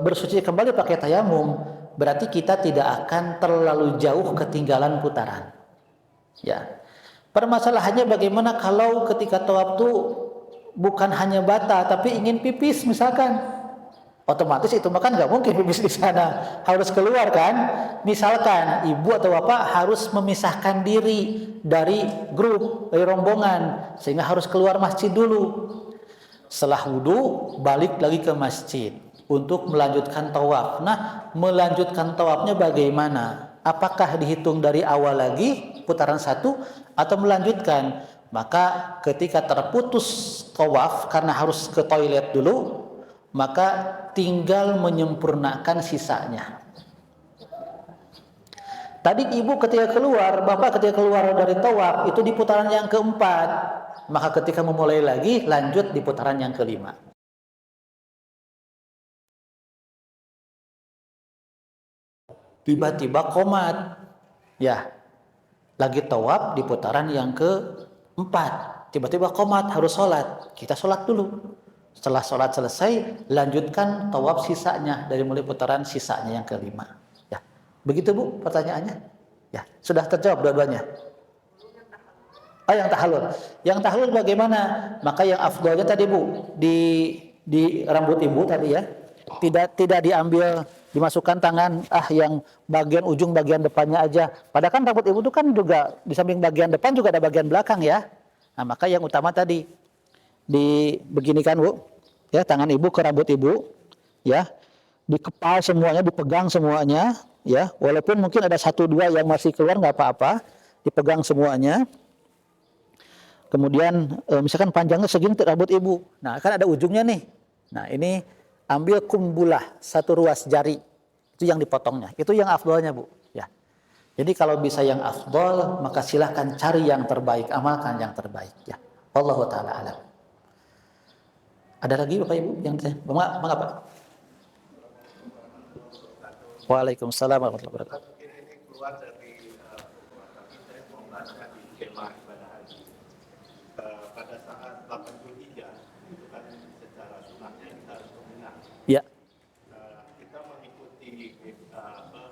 bersuci kembali pakai tayamum, berarti kita tidak akan terlalu jauh ketinggalan putaran. Ya. Permasalahannya bagaimana kalau ketika tawaf itu bukan hanya bata tapi ingin pipis misalkan, otomatis itu makan nggak mungkin pipis di sana, harus keluar kan. Misalkan ibu atau bapak harus memisahkan diri dari grup, dari rombongan, sehingga harus keluar masjid dulu. Setelah wudhu balik lagi ke masjid untuk melanjutkan tawaf. Nah, melanjutkan tawafnya bagaimana? Apakah dihitung dari awal lagi putaran 1 atau melanjutkan? Maka ketika terputus tawaf karena harus ke toilet dulu, maka tinggal menyempurnakan sisanya. Tadi ibu ketika keluar, bapak ketika keluar dari tawaf itu di putaran yang keempat. Maka ketika memulai lagi lanjut di putaran yang kelima. Tiba-tiba komat, ya, lagi tawaf di putaran yang keempat, tiba-tiba komat harus sholat, kita sholat dulu. Setelah sholat selesai, lanjutkan tawaf sisanya dari mulai putaran sisanya yang kelima. Ya, begitu Bu pertanyaannya? Ya, sudah terjawab dua-duanya. Yang tahallul. Yang tahallul bagaimana? Maka yang afdalnya tadi Bu, di rambut ibu tadi ya, tidak diambil, dimasukkan tangan yang bagian ujung bagian depannya aja. Padahal kan rambut ibu itu kan juga di samping bagian depan juga ada bagian belakang ya. Nah, maka yang utama tadi dibeginikan Bu, ya, tangan ibu ke rambut ibu, ya, dikepal semuanya, dipegang semuanya, ya, walaupun mungkin ada 1-2 yang masih keluar nggak apa-apa, dipegang semuanya. Kemudian misalkan panjangnya segini rambut ibu, nah kan ada ujungnya nih. Nah ini ambil kumbulah, 1 ruas jari, itu yang dipotongnya, itu yang afdolnya Bu. Ya. Jadi kalau bisa yang afdol, maka silahkan cari yang terbaik, amalkan yang terbaik. Ya. Wallahu taala alam. Ada lagi Bapak Ibu yang mengapa Pak? Waalaikumsalam warahmatullahi wabarakatuh. Ini keluar dari tapi saya mau baca di skema ibadah haji. Pada saat 8 Dzulhijjah itu kan secara sunahnya kita harus ke Mina. Ya. Kita mengikuti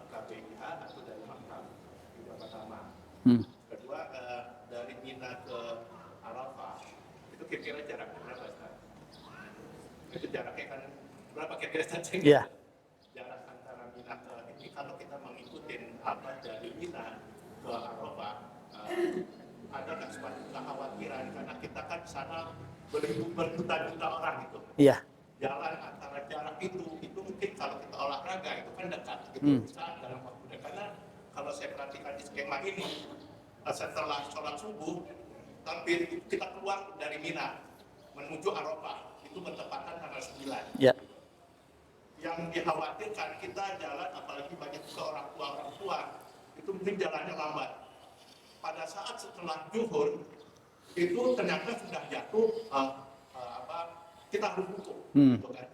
KBIH atau dari Makkah itu pertama. Kedua dari Mina ke Arafah itu kira-kira jaraknya berapa Ustaz? Itu jaraknya kan berapa kira-kira Ustaz? Ya. Jarak antara Mina ke ini kalau kita mengikuti dari Mina ke Arafah ada nggak suatu kekhawatiran karena kita kan di sana berjuta-juta orang itu. Iya. Jalan antara jarak itu mungkin kalau kita olahraga itu kan dekat gitu bisa dalam waktu dekat. Karena kalau saya perhatikan di skema ini setelah sholat subuh tampil kita keluar dari Mina menuju Arafah itu bertepatan tanggal 9. Ya. Yang dikhawatirkan kita jalan apalagi banyak juga orang tua itu mungkin jalannya lambat. Pada saat setelah zuhur itu ternyata sudah jatuh kita harus wukuf gitu kan.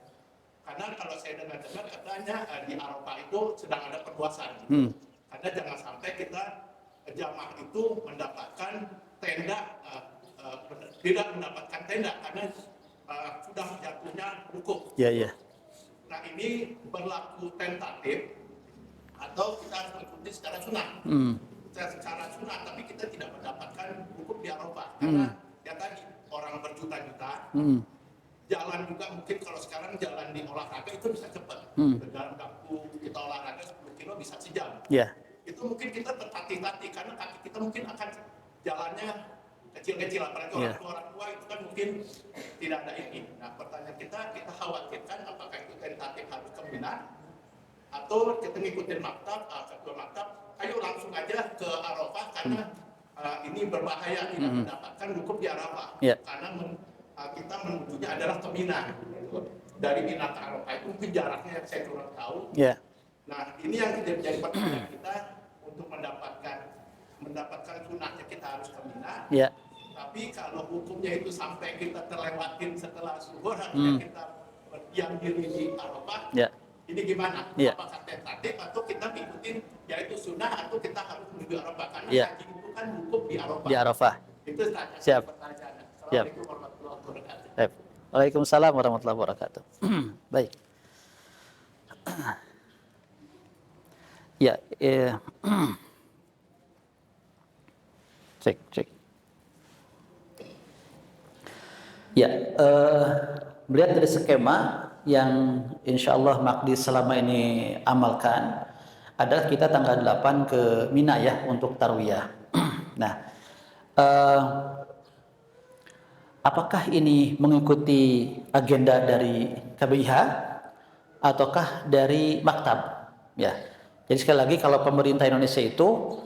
Karena kalau saya dengar katanya di Arafah itu sedang ada perluasan gitu. Karena jangan sampai kita jamaah itu mendapatkan tenda tidak mendapatkan tenda karena sudah jatuhnya wukuf. Iya, iya. Nah ini berlaku tentatif atau kita harus mengikuti secara sunnah. Secara sunnah, tapi kita tidak mendapatkan wukuf di Arafah karena ya tadi orang berjuta-juta. Jalan juga mungkin kalau sekarang jalan di olahraga itu bisa cepat. Dalam waktu kita olahraga 10 kilo bisa sejam. Yeah. Itu mungkin kita tertatih-tatih karena kaki kita mungkin akan jalannya kecil-kecil, apalagi orang tua itu kan mungkin tidak ada ini. Nah pertanyaan kita khawatirkan apakah itu tentatif harus ke Mina atau kita ngikutin maktab, ketua maktab, ayo langsung aja ke Arafah karena ini berbahaya tidak mendapatkan wukuf di Arafah. Karena kita menujunya adalah ke Mina. Dari Mina ke Arafah itu mungkin jaraknya yang saya kurang tahu. Nah ini yang jadi pertanyaan kita untuk mendapatkan sunahnya kita harus ke Mina. Tapi kalau hukumnya itu sampai kita terlewatin setelah zuhur, artinya kita berdiam diri di Arafah, ini gimana? Apakah tentatif atau kita ngikutin yaitu sunnah atau kita harus menuju Arafah? Karena haji itu kan wukuf di Arafah. Di Arafah. Itu Siap. pertanyaan. Siap. Assalamualaikum warahmatullahi wabarakatuh. Waalaikumsalam warahmatullahi wabarakatuh. Baik. Ya, cek. Ya, melihat dari skema yang insya Allah Magdi selama ini amalkan adalah kita tanggal 8 ke Mina ya untuk tarwiyah. Nah, apakah ini mengikuti agenda dari KBIH ataukah dari maktab? Ya, jadi sekali lagi kalau pemerintah Indonesia itu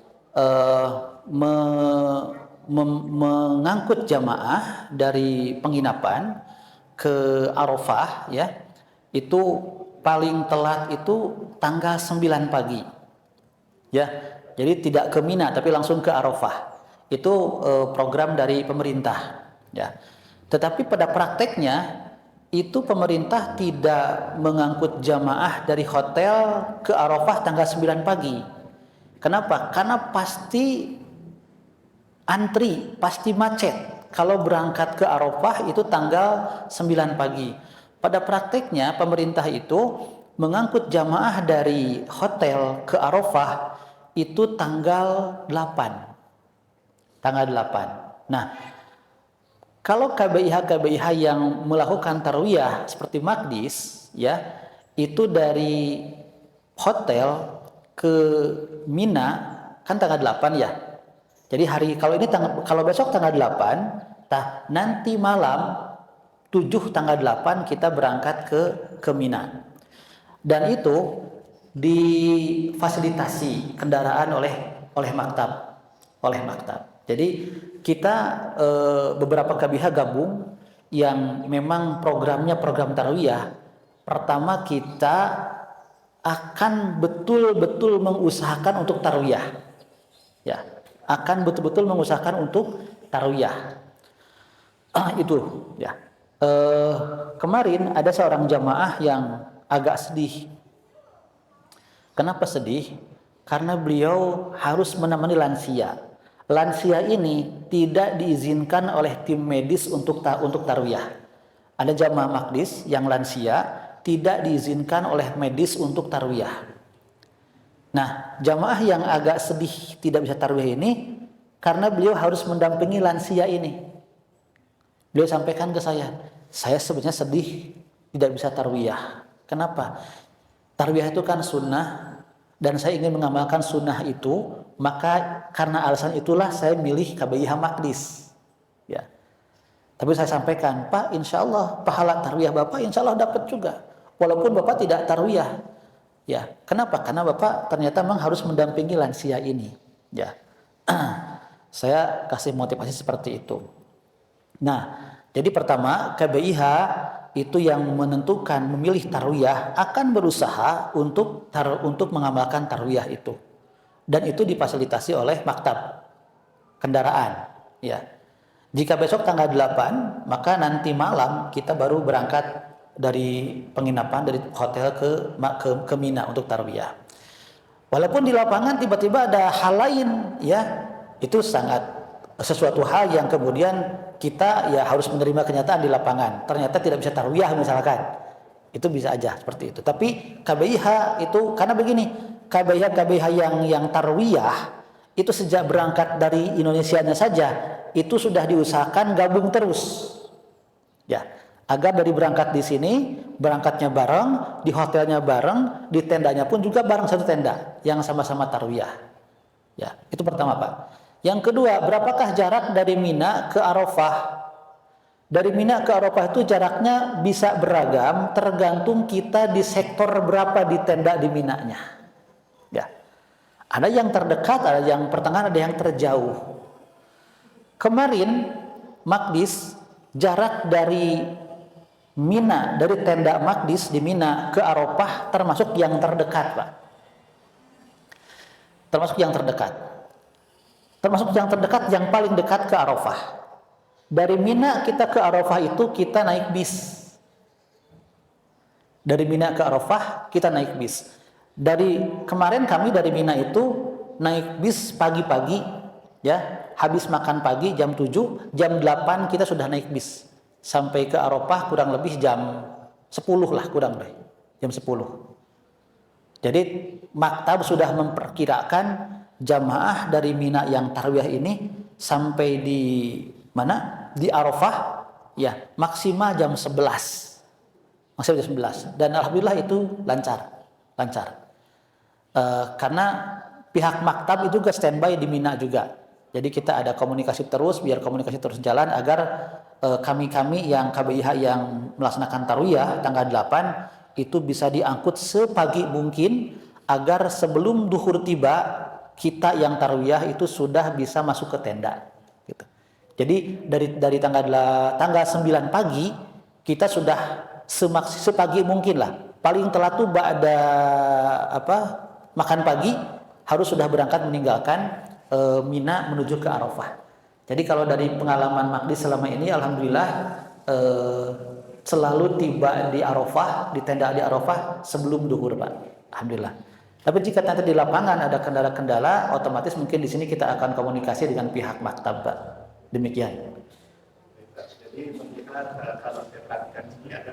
mengangkut jamaah dari penginapan ke Arafah ya, itu paling telat itu tanggal 9 pagi. Ya. Jadi tidak ke Mina tapi langsung ke Arafah. Itu program dari pemerintah ya. Tetapi pada prakteknya itu pemerintah tidak mengangkut jamaah dari hotel ke Arafah tanggal 9 pagi. Kenapa? Karena pasti antri, pasti macet. Kalau berangkat ke Arafah itu tanggal 9 pagi. Pada prakteknya pemerintah itu mengangkut jamaah dari hotel ke Arafah itu tanggal 8. Tanggal 8. Nah, kalau KBIH yang melakukan tarwiyah seperti Magdis ya, itu dari hotel ke Mina kan tanggal 8 ya. Jadi kalau besok tanggal 8, nanti malam 7 tanggal 8 kita berangkat ke Mina. Dan itu difasilitasi kendaraan oleh maktab. Jadi kita beberapa KBIH gabung yang memang programnya program tarwiyah. Pertama kita akan betul-betul mengusahakan untuk tarwiyah. Ya, akan betul-betul mengusahakan untuk tarwiyah. Itu ya. Kemarin ada seorang jamaah yang agak sedih. Kenapa sedih? Karena beliau harus menemani lansia. Lansia ini tidak diizinkan oleh tim medis untuk tarwiyah. Ada jamaah Magdis yang lansia tidak diizinkan oleh medis untuk tarwiyah. Nah, jamaah yang agak sedih tidak bisa tarwiyah ini karena beliau harus mendampingi lansia ini. Beliau sampaikan ke saya sebenarnya sedih tidak bisa tarwiyah. Kenapa? Tarwiyah itu kan sunnah dan saya ingin mengamalkan sunnah itu, maka karena alasan itulah saya milih KBIH Magdis. Ya. Tapi saya sampaikan, Pak, insya Allah pahala tarwiyah Bapak insya Allah dapat juga, walaupun Bapak tidak tarwiyah. Ya, kenapa? Karena Bapak ternyata memang harus mendampingi lansia ini. Ya, saya kasih motivasi seperti itu. Nah, jadi pertama KBIH itu yang menentukan memilih tarwiyah akan berusaha untuk mengamalkan tarwiyah itu, dan itu difasilitasi oleh maktab kendaraan. Ya, jika besok tanggal 8 maka nanti malam kita baru berangkat dari penginapan dari hotel ke Mina untuk tarwiyah. Walaupun di lapangan tiba-tiba ada hal lain ya, itu sangat sesuatu hal yang kemudian kita ya harus menerima kenyataan di lapangan. Ternyata tidak bisa tarwiyah misalkan. Itu bisa aja seperti itu. Tapi KBIH itu karena begini, KBIH yang tarwiyah itu sejak berangkat dari Indonesianya saja itu sudah diusahakan gabung terus. Ya, agar dari berangkat di sini, berangkatnya bareng, di hotelnya bareng, di tendanya pun juga bareng satu tenda yang sama-sama tarwiyah. Ya, itu pertama, Pak. Yang kedua, berapakah jarak dari Mina ke Arafah? Dari Mina ke Arafah itu jaraknya bisa beragam, tergantung kita di sektor berapa di tenda di Minanya. Ya, ada yang terdekat, ada yang pertengahan, ada yang terjauh. Kemarin Magdis jarak dari Mina, dari tenda Magdis di Mina ke Arafah termasuk yang terdekat, Pak. Termasuk yang terdekat. Termasuk yang terdekat, yang paling dekat ke Arafah. Dari Mina kita ke Arafah itu kita naik bis. Dari Mina ke Arafah kita naik bis. Dari kemarin kami dari Mina itu naik bis pagi-pagi, ya, habis makan pagi jam 7, jam 8 kita sudah naik bis. sampai ke Arafah kurang lebih jam 10 lah, kurang deh, jam 10. Jadi maktab sudah memperkirakan jamaah dari Mina yang tarwiyah ini sampai di mana? Di Arafah ya maksimal jam 11. Maksimal jam 11. Dan alhamdulillah itu lancar. Karena pihak maktab itu juga standby di Mina juga. Jadi kita ada komunikasi terus, biar komunikasi terus jalan agar kami-kami yang KBIH yang melaksanakan tarwiyah tanggal 8 itu bisa diangkut sepagi mungkin agar sebelum duhur tiba kita yang tarwiyah itu sudah bisa masuk ke tenda gitu. Jadi dari tanggal 9 pagi kita sudah sepagi mungkin lah. Paling telat tuh ada makan pagi harus sudah berangkat meninggalkan Mina menuju ke Arafah. Jadi kalau dari pengalaman Magdi selama ini alhamdulillah selalu tiba di Arafah, di tenda di Arafah sebelum duhur, Pak. Alhamdulillah. Tapi jika nanti di lapangan ada kendala-kendala, otomatis mungkin di sini kita akan komunikasi dengan pihak maktab, Pak. Demikian. Jadi melihat kalau saya perhatikan ini ada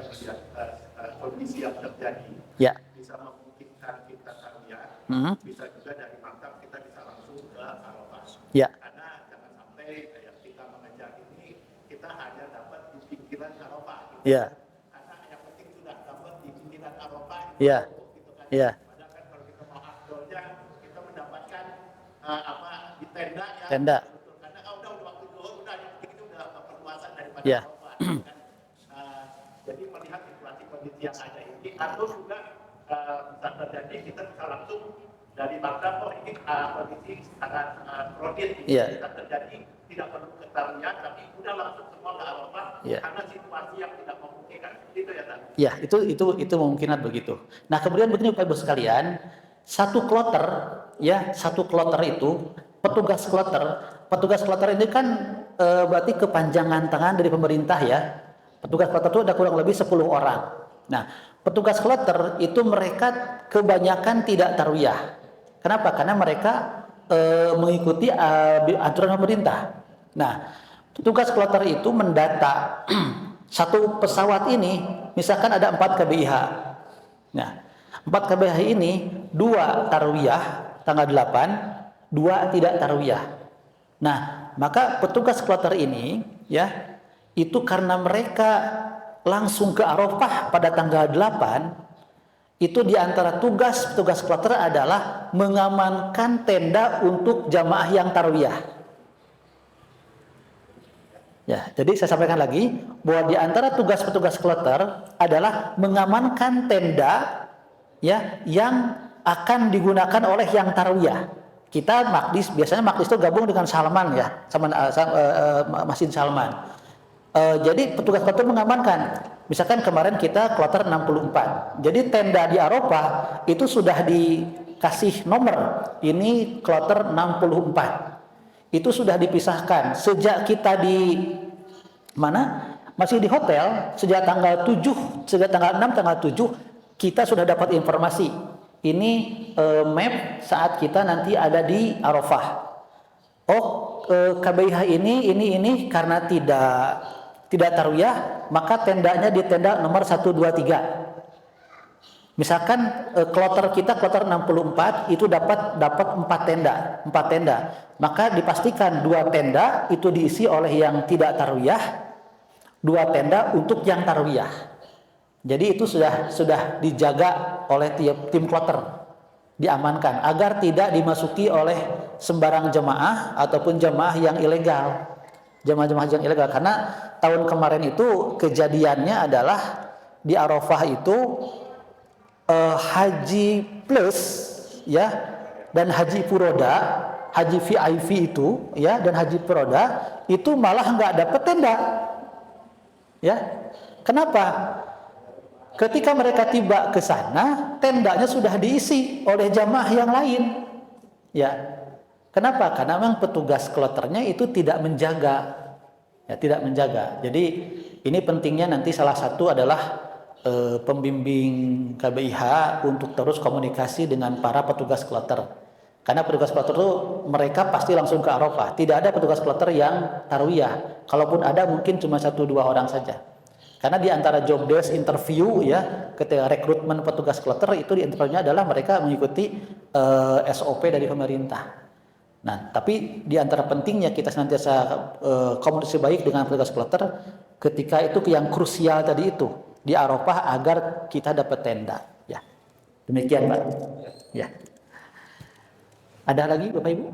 kondisi yang terjadi, Ya. bisa memungkinkan kita tarwiyah, bisa juga dari maktab kita bisa langsung ke Arafah. Ya. Karena jangan sampai kita mengejar ini kita hanya dapat di pinggiran Arafah. Ya. Karena yang penting sudah dapat di pinggiran Arafah. Ya. Gitu kan. Ya. Padahal kan kalau kita mau afdolnya kita mendapatkan di tenda ya. Tenda. Karena udah waktu zuhur udah yang penting itu udah perluasan daripada Ya. Arafah. Kan? Jadi melihat situasi kondisi yang ada ini atau juga bisa terjadi kita bisa langsung dari maktab ini kondisi sangat kronis Ya. bisa terjadi tidak perlu ketahuan tapi udah langsung semua ke Arafah Ya. karena situasi yang tidak memungkinkan itu ya Tan. Ya, itu memungkinkan begitu. Nah, kemudian begini Bapak Ibu sekalian, satu kloter itu petugas kloter ini kan berarti kepanjangan tangan dari pemerintah ya. Petugas kloter itu ada kurang lebih 10 orang. Nah, petugas kloter itu mereka kebanyakan tidak tarwiyah. Kenapa? Karena mereka mengikuti aturan pemerintah. Nah, petugas kloter itu mendata satu pesawat ini, misalkan ada 4 KBIH. Nah, 4 KBIH ini 2 tarwiyah tanggal 8, 2 tidak tarwiyah. Nah, maka petugas kloter ini ya, itu karena mereka langsung ke Arafah pada tanggal 8, itu diantara tugas petugas kloter adalah mengamankan tenda untuk jamaah yang tarwiyah. Ya, jadi saya sampaikan lagi bahwa di antara tugas petugas kloter adalah mengamankan tenda ya yang akan digunakan oleh yang tarwiyah. Kita Makdis biasanya Makdis itu gabung dengan Salman ya, sama Masjid Salman. Jadi petugas kloter mengamankan. Misalkan kemarin kita kloter 64. Jadi tenda di Arafah itu sudah dikasih nomor. Ini kloter 64. Itu sudah dipisahkan sejak kita di mana masih di hotel sejak tanggal 7 sejak tanggal 6 tanggal 7 kita sudah dapat informasi ini map saat kita nanti ada di Arafah. KBIH ini karena tidak tarwiyah maka tendanya di tenda nomor 1 2 3. Misalkan kloter kita kloter 64 itu dapat 4 tenda. Maka dipastikan 2 tenda itu diisi oleh yang tidak tarwiyah, 2 tenda untuk yang tarwiyah. Jadi itu sudah dijaga oleh tim kloter, diamankan agar tidak dimasuki oleh sembarang jemaah ataupun jemaah yang ilegal. Jemaah-jemaah yang ilegal karena tahun kemarin itu kejadiannya adalah di Arafah itu haji plus ya dan haji furoda, haji VIP itu ya dan haji furoda itu malah nggak dapat tenda ya. Kenapa? Ketika mereka tiba ke sana tendanya sudah diisi oleh jamaah yang lain ya. Kenapa? Karena memang petugas kloternya itu tidak menjaga ya, tidak menjaga. Jadi ini pentingnya nanti salah satu adalah pembimbing KBIH untuk terus komunikasi dengan para petugas kloter Karena petugas kloter itu mereka pasti langsung ke Arafah. Tidak ada petugas kloter yang tarwiyah. Kalaupun ada mungkin cuma 1-2 orang saja. Karena di antara job desk interview ya, ketika rekrutmen petugas kloter itu di antaranya adalah mereka mengikuti SOP dari pemerintah. Nah, tapi di antara pentingnya kita senantiasa komunikasi baik dengan petugas kloter ketika itu yang krusial tadi itu di Arafah agar kita dapat tenda. Ya, demikian Pak. Ya. Ada lagi Bapak Ibu?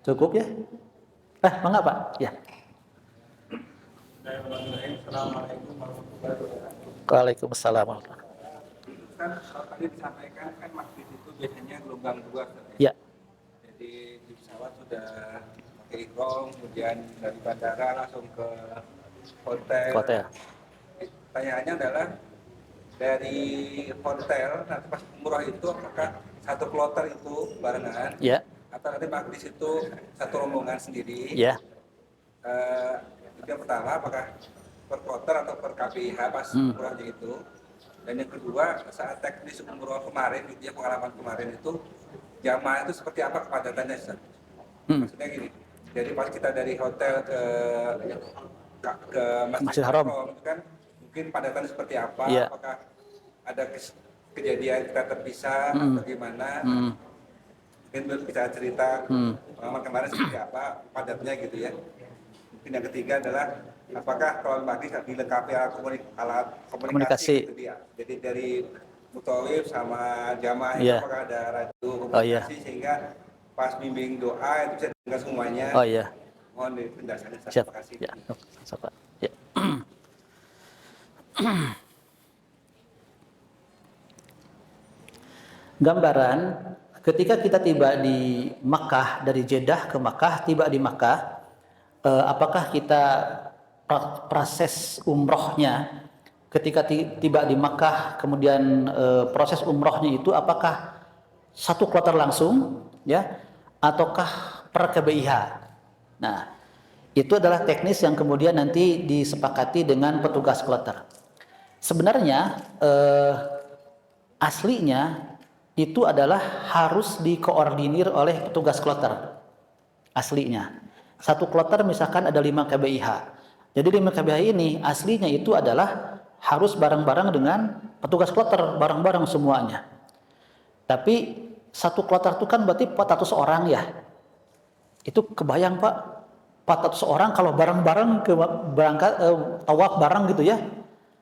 Cukup ya? Mangga Pak? Ya. Assalamualaikum warahmatullahi wabarakatuh. Waalaikumsalam. Kan tadi disampaikan kan masjid itu biasanya gelombang 2. Ya. Jadi di pesawat sudah pakai ihram, kemudian dari bandara langsung ke hotel. Pertanyaannya adalah dari hotel nanti pas umroh itu apakah satu kloter itu barengan? Ya. Atau nanti magdis itu satu rombongan sendiri? Ya. Itu yang pertama, apakah per kloter atau per KPIH pas umrohnya itu? Dan yang kedua, saat teknis umroh kemarin, gitu ya, pengalaman kemarin itu jamaah itu seperti apa kepadatannya? Maksudnya gini, jadi pas kita dari hotel ke Masjid Haram itu kan mungkin padatan seperti apa? Yeah. Apakah ada kejadian kita terpisah atau gimana? Mungkin bisa cerita pengalaman kemarin seperti apa padatnya gitu ya. Mungkin yang ketiga adalah apakah kalau maghrib dilengkapi alat komunikasi gitu dia. Jadi dari mutawif sama jamaah itu apakah ada radio komunikasi sehingga pas bimbing doa itu bisa dengar semuanya. Mohon penjelasannya. Terima kasih. Ya. Ya. Gambaran ketika kita tiba di Makkah, dari Jeddah ke Makkah, tiba di Makkah, apakah kita proses umrohnya ketika tiba di Makkah, kemudian proses umrohnya itu apakah satu kloter langsung ya ataukah per KBIH? Nah, itu adalah teknis yang kemudian nanti disepakati dengan petugas kloter. Sebenarnya aslinya itu adalah harus dikoordinir oleh petugas kloter. Aslinya. Satu kloter misalkan ada 5 KBIH. Jadi 5 KBIH ini aslinya itu adalah harus bareng-bareng dengan petugas kloter, bareng-bareng semuanya. Tapi satu kloter itu kan berarti 400 orang ya. Itu kebayang Pak, 400 orang kalau bareng-bareng berangkat tawaf bareng gitu ya.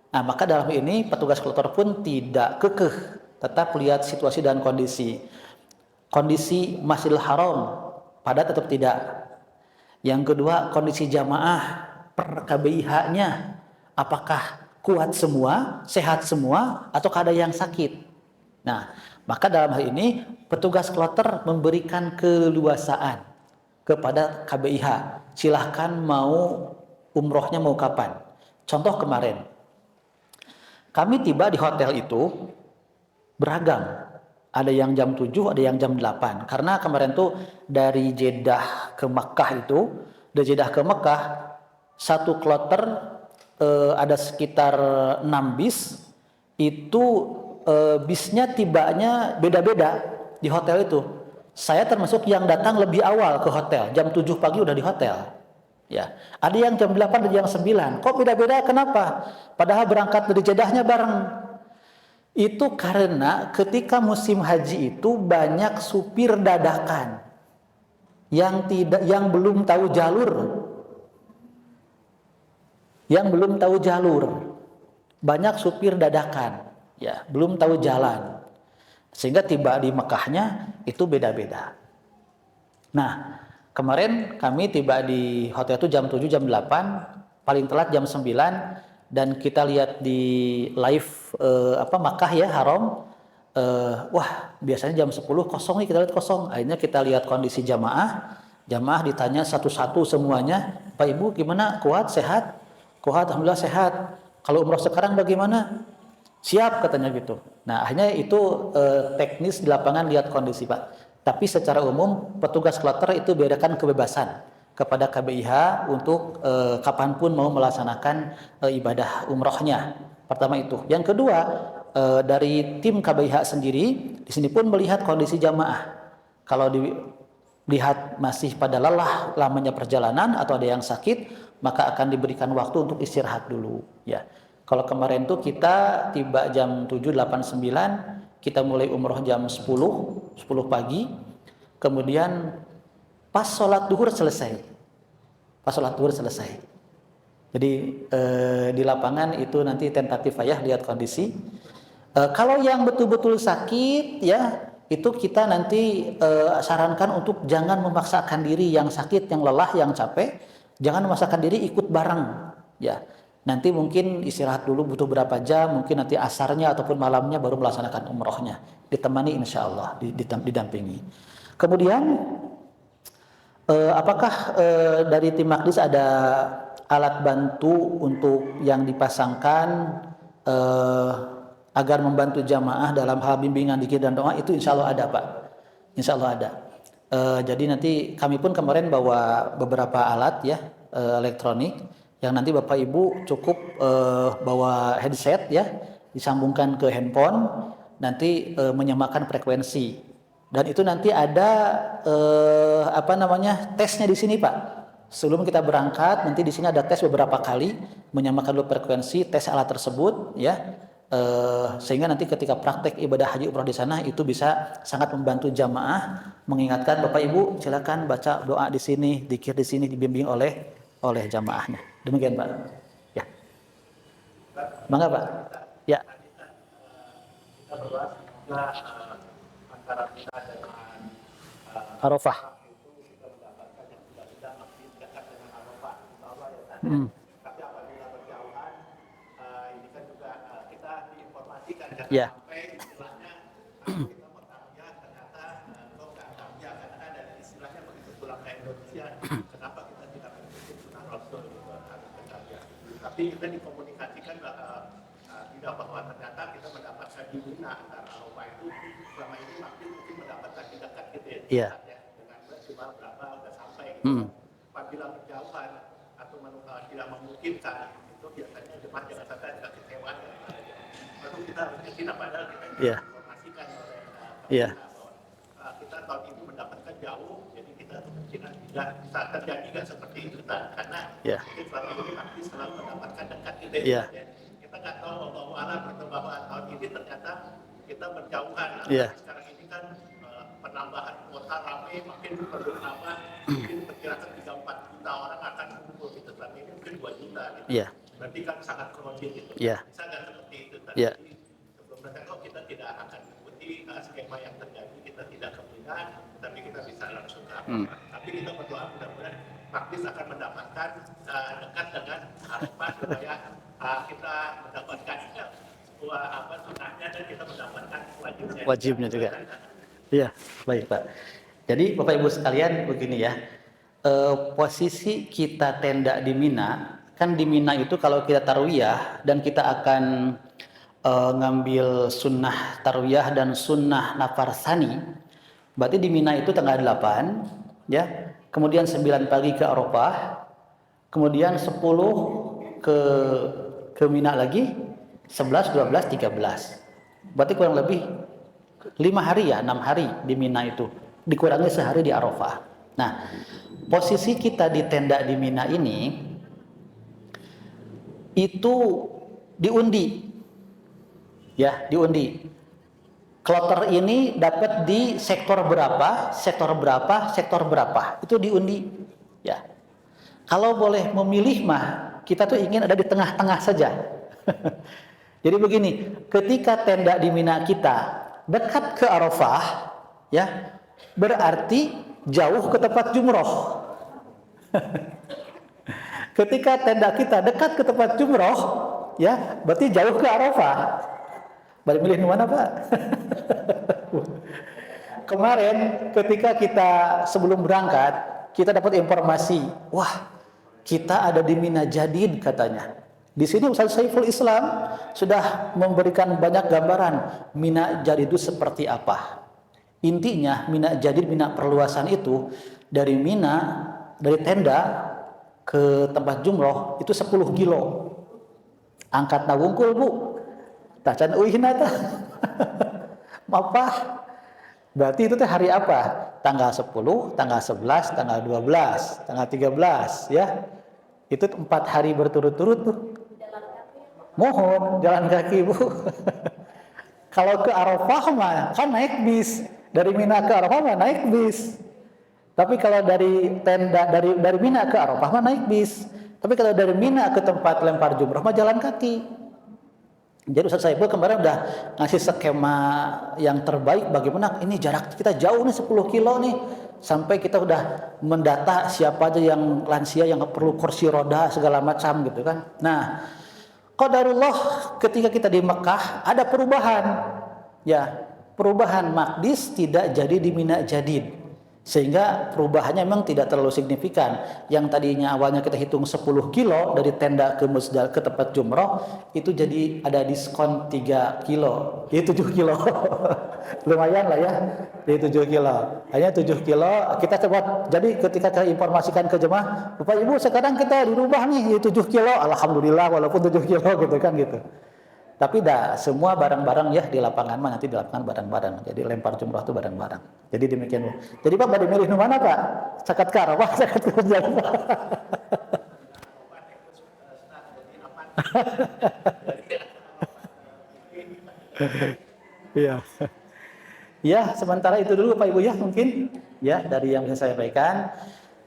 Nah, maka dalam ini petugas kloter pun tidak kekeh, tetap lihat situasi dan kondisi. Kondisi Masjidil Haram padat atau tidak. Yang kedua, kondisi jamaah per KBIH-nya apakah kuat semua, sehat semua, atau ada yang sakit. Nah, maka dalam hal ini petugas kloter memberikan keleluasaan kepada KBIH. Silahkan mau umrohnya mau kapan. Contoh kemarin, kami tiba di hotel itu beragam. Ada yang jam 7, ada yang jam 8. Karena kemarin tuh dari Jeddah ke Makkah itu, dari Jeddah ke Makkah, satu kloter ada sekitar 6 bis. Itu bisnya tibanya beda-beda di hotel itu. Saya termasuk yang datang lebih awal ke hotel, jam 7 pagi udah di hotel. Ya, ada yang jam 8 dan jam 9. Kok beda-beda? Kenapa? Padahal berangkat dari Jeddahnya bareng. Itu karena ketika musim haji itu banyak supir dadakan yang belum tahu jalur. Yang belum tahu jalur. Banyak supir dadakan, ya, belum tahu jalan. Sehingga tiba di Mekahnya itu beda-beda. Nah, kemarin kami tiba di hotel itu jam 7, jam 8, paling telat jam 9, dan kita lihat di live Makkah ya, Haram, wah biasanya jam 10 kosong nih, kita lihat kosong. Akhirnya kita lihat kondisi jamaah ditanya satu-satu semuanya, Pak Ibu gimana, kuat, sehat? Kuat, alhamdulillah sehat. Kalau umroh sekarang bagaimana? Siap katanya gitu. Nah akhirnya itu teknis di lapangan lihat kondisi Pak. Tapi secara umum petugas kloter itu berikan kebebasan kepada KBIH untuk kapanpun mau melaksanakan ibadah umrohnya. Pertama itu. Yang kedua, dari tim KBIH sendiri di sini pun melihat kondisi jamaah. Kalau dilihat masih pada lelah lamanya perjalanan atau ada yang sakit, maka akan diberikan waktu untuk istirahat dulu ya. Kalau kemarin tuh kita tiba jam 7.89, kita mulai umroh jam 10 pagi, kemudian pas sholat duhur selesai. Jadi di lapangan itu nanti tentatif ya, lihat kondisi. Kalau yang betul-betul sakit ya, itu kita nanti sarankan untuk jangan memaksakan diri, yang sakit, yang lelah, yang capek, jangan memaksakan diri ikut bareng ya. Nanti mungkin istirahat dulu butuh berapa jam, mungkin nanti asarnya ataupun malamnya baru melaksanakan umrohnya, ditemani insya Allah, didampingi. Kemudian apakah dari tim Makdis ada alat bantu untuk yang dipasangkan agar membantu jamaah dalam hal bimbingan zikir dan doa? Itu insya Allah ada Pak, insya Allah ada. Jadi nanti kami pun kemarin bawa beberapa alat ya elektronik, yang nanti Bapak Ibu cukup bawa headset ya, disambungkan ke handphone, nanti menyamakan frekuensi. Dan itu nanti ada tesnya di sini Pak. Sebelum kita berangkat nanti di sini ada tes beberapa kali, menyamakan dulu frekuensi tes alat tersebut ya. Sehingga nanti ketika praktek ibadah haji umrah di sana itu bisa sangat membantu jamaah, mengingatkan Bapak Ibu silakan baca doa di sini, zikir di sini, dibimbing oleh jamaahnya. Demikian Pak. Ya. Mangga Pak. Ya. Kita bahas antara kita dengan Arafah. itu kita mendapatkan yang tidak makin dekat dengan Arafah, bahwa ya tadi. Tapi apabila berjauhan, ini kan juga kita diinformasikan jangan sampai istilahnya kita mau tabiah ternyata kok nggak tabiah, karena ada istilahnya begitu pulang ke Indonesia, kenapa kita tidak mengikuti sunnah Rasul gitu, harus ke tabiah. Tapi kita dikomunikasikan bahwa ternyata kita mendapatkan di Mina antara Arafah itu selama ini makin mungkin mendapatkan di dekat gitu ya, dengan cuma berapa udah sampai gitu. Apabila berjauhan atau tidak memungkinkan itu biasanya jemaah jangan sampai ada kekecewaan baru kita harus tidak, padahal kita informasikan oleh bahwa kita tahun ini mendapatkan jauh, jadi kita kemungkinan tidak bisa terjadi nggak seperti itu karena mungkin selama ini pasti selalu mendapatkan dekat gitu ya. Kita nggak tahu Allah bahwa tahun ini ternyata kita berjauhan. Sekarang ini kan penambahan kuota ramai, makin perlu nambah, mungkin perkirakan 3-4 juta orang akan kumpul gitu. Selama ini mungkin 2 juta gitu. Berarti kan sangat crowded gitu. Bisa nggak seperti itu? Tapi sebelum mereka kita tidak akan mengikuti skema yang terjadi, kita tidak ke Mina, tapi kita bisa langsung ke Arafah. Tapi kita berdoa mudah-mudahan Makdis akan mendapatkan dekat dengan Arafah supaya kita mendapatkan sebuah sunnahnya dan kita mendapatkan wajibnya juga. Iya, baik Pak. Jadi Bapak Ibu sekalian begini ya, posisi kita tenda di Mina, kan di Mina itu kalau kita tarwiyah dan kita akan ngambil sunnah tarwiyah dan sunnah nafar sani, berarti di Mina itu tanggal 8 ya, kemudian 9 pagi ke Arafah, kemudian 10 ke Mina lagi, 11, 12, 13. Berarti kurang lebih 5 hari ya, 6 hari di Mina itu. Dikurangi sehari di Arafah. Nah, posisi kita di tenda di Mina ini itu diundi. Ya, diundi. Kloter ini dapat di sektor berapa, sektor berapa, sektor berapa. Itu diundi. Ya. Kalau boleh memilih mah, kita tuh ingin ada di tengah-tengah saja. Jadi begini, ketika tenda di Mina kita dekat ke Arafah, ya, berarti jauh ke tempat jumroh. Ketika tenda kita dekat ke tempat jumroh, ya, berarti jauh ke Arafah. Balik milih mana Pak? Kemarin ketika kita sebelum berangkat, kita dapat informasi, wah, kita ada di Mina Jadid katanya. Di sini Ustaz Saiful Islam sudah memberikan banyak gambaran Mina Jadid itu seperti apa. Intinya Mina Jadid, Mina perluasan itu dari Mina, dari tenda ke tempat jumroh itu 10 kilo. Angkat nawungkul Bu. Tacan uihna ta. Mapah. Berarti itu teh hari apa? Tanggal 10, tanggal 11, tanggal 12, tanggal 13 ya. Itu 4 hari berturut-turut tuh. Mohon jalan kaki Bu. Kalau ke Arafah mah kan naik bis. Dari Mina ke Arafah mah naik bis. Tapi kalau dari tenda dari Mina ke Arafah mah naik bis. Tapi kalau dari Mina ke tempat lempar jumrah mah jalan kaki. Jadi Ustaz Saiful kemarin udah ngasih skema yang terbaik bagaimana ini jarak kita jauh nih 10 kilo nih. Sampai kita udah mendata siapa aja yang lansia yang perlu kursi roda segala macam gitu kan. Nah, qadarullah ketika kita di Mekah ada perubahan. Ya, perubahan Maqdis tidak jadi di Mina Jadid. Sehingga perubahannya memang tidak terlalu signifikan. Yang tadinya awalnya kita hitung 10 kilo dari tenda ke Musdalifah ke tempat jumroh, itu jadi ada diskon 3 kilo. Jadi 7 kilo. Lumayan lah ya. Jadi 7 kilo. Hanya 7 kilo kita coba. Jadi ketika kita informasikan ke jemaah, Bapak Ibu sekarang kita dirubah nih jadi 7 kilo. Alhamdulillah walaupun 7 kilo gitu kan gitu. Tapi dah semua barang-barang ya di lapangan mah nanti dilakukan barang-barang. Jadi lempar jumrah itu barang-barang. Jadi demikian. Jadi Pak pada milih mana Pak? Sakat ke Arafah, sakat ke Musdalifah. Iya. Ya, sementara itu dulu Pak Ibu ya mungkin ya dari yang bisa saya sampaikan.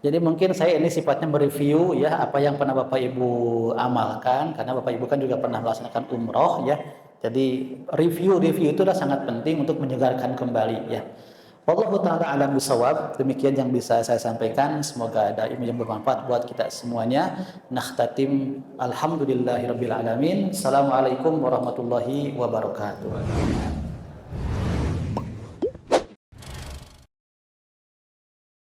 Jadi mungkin saya ini sifatnya mereview ya apa yang pernah Bapak Ibu amalkan karena Bapak Ibu kan juga pernah melaksanakan umroh ya. Jadi review itu adalah sangat penting untuk menyegarkan kembali ya. Wallahu taala alam bisawab. Demikian yang bisa saya sampaikan. Semoga ada ilmu yang bermanfaat buat kita semuanya. Nakhtatim alhamdulillahirabbil alamin. Assalamualaikum warahmatullahi wabarakatuh.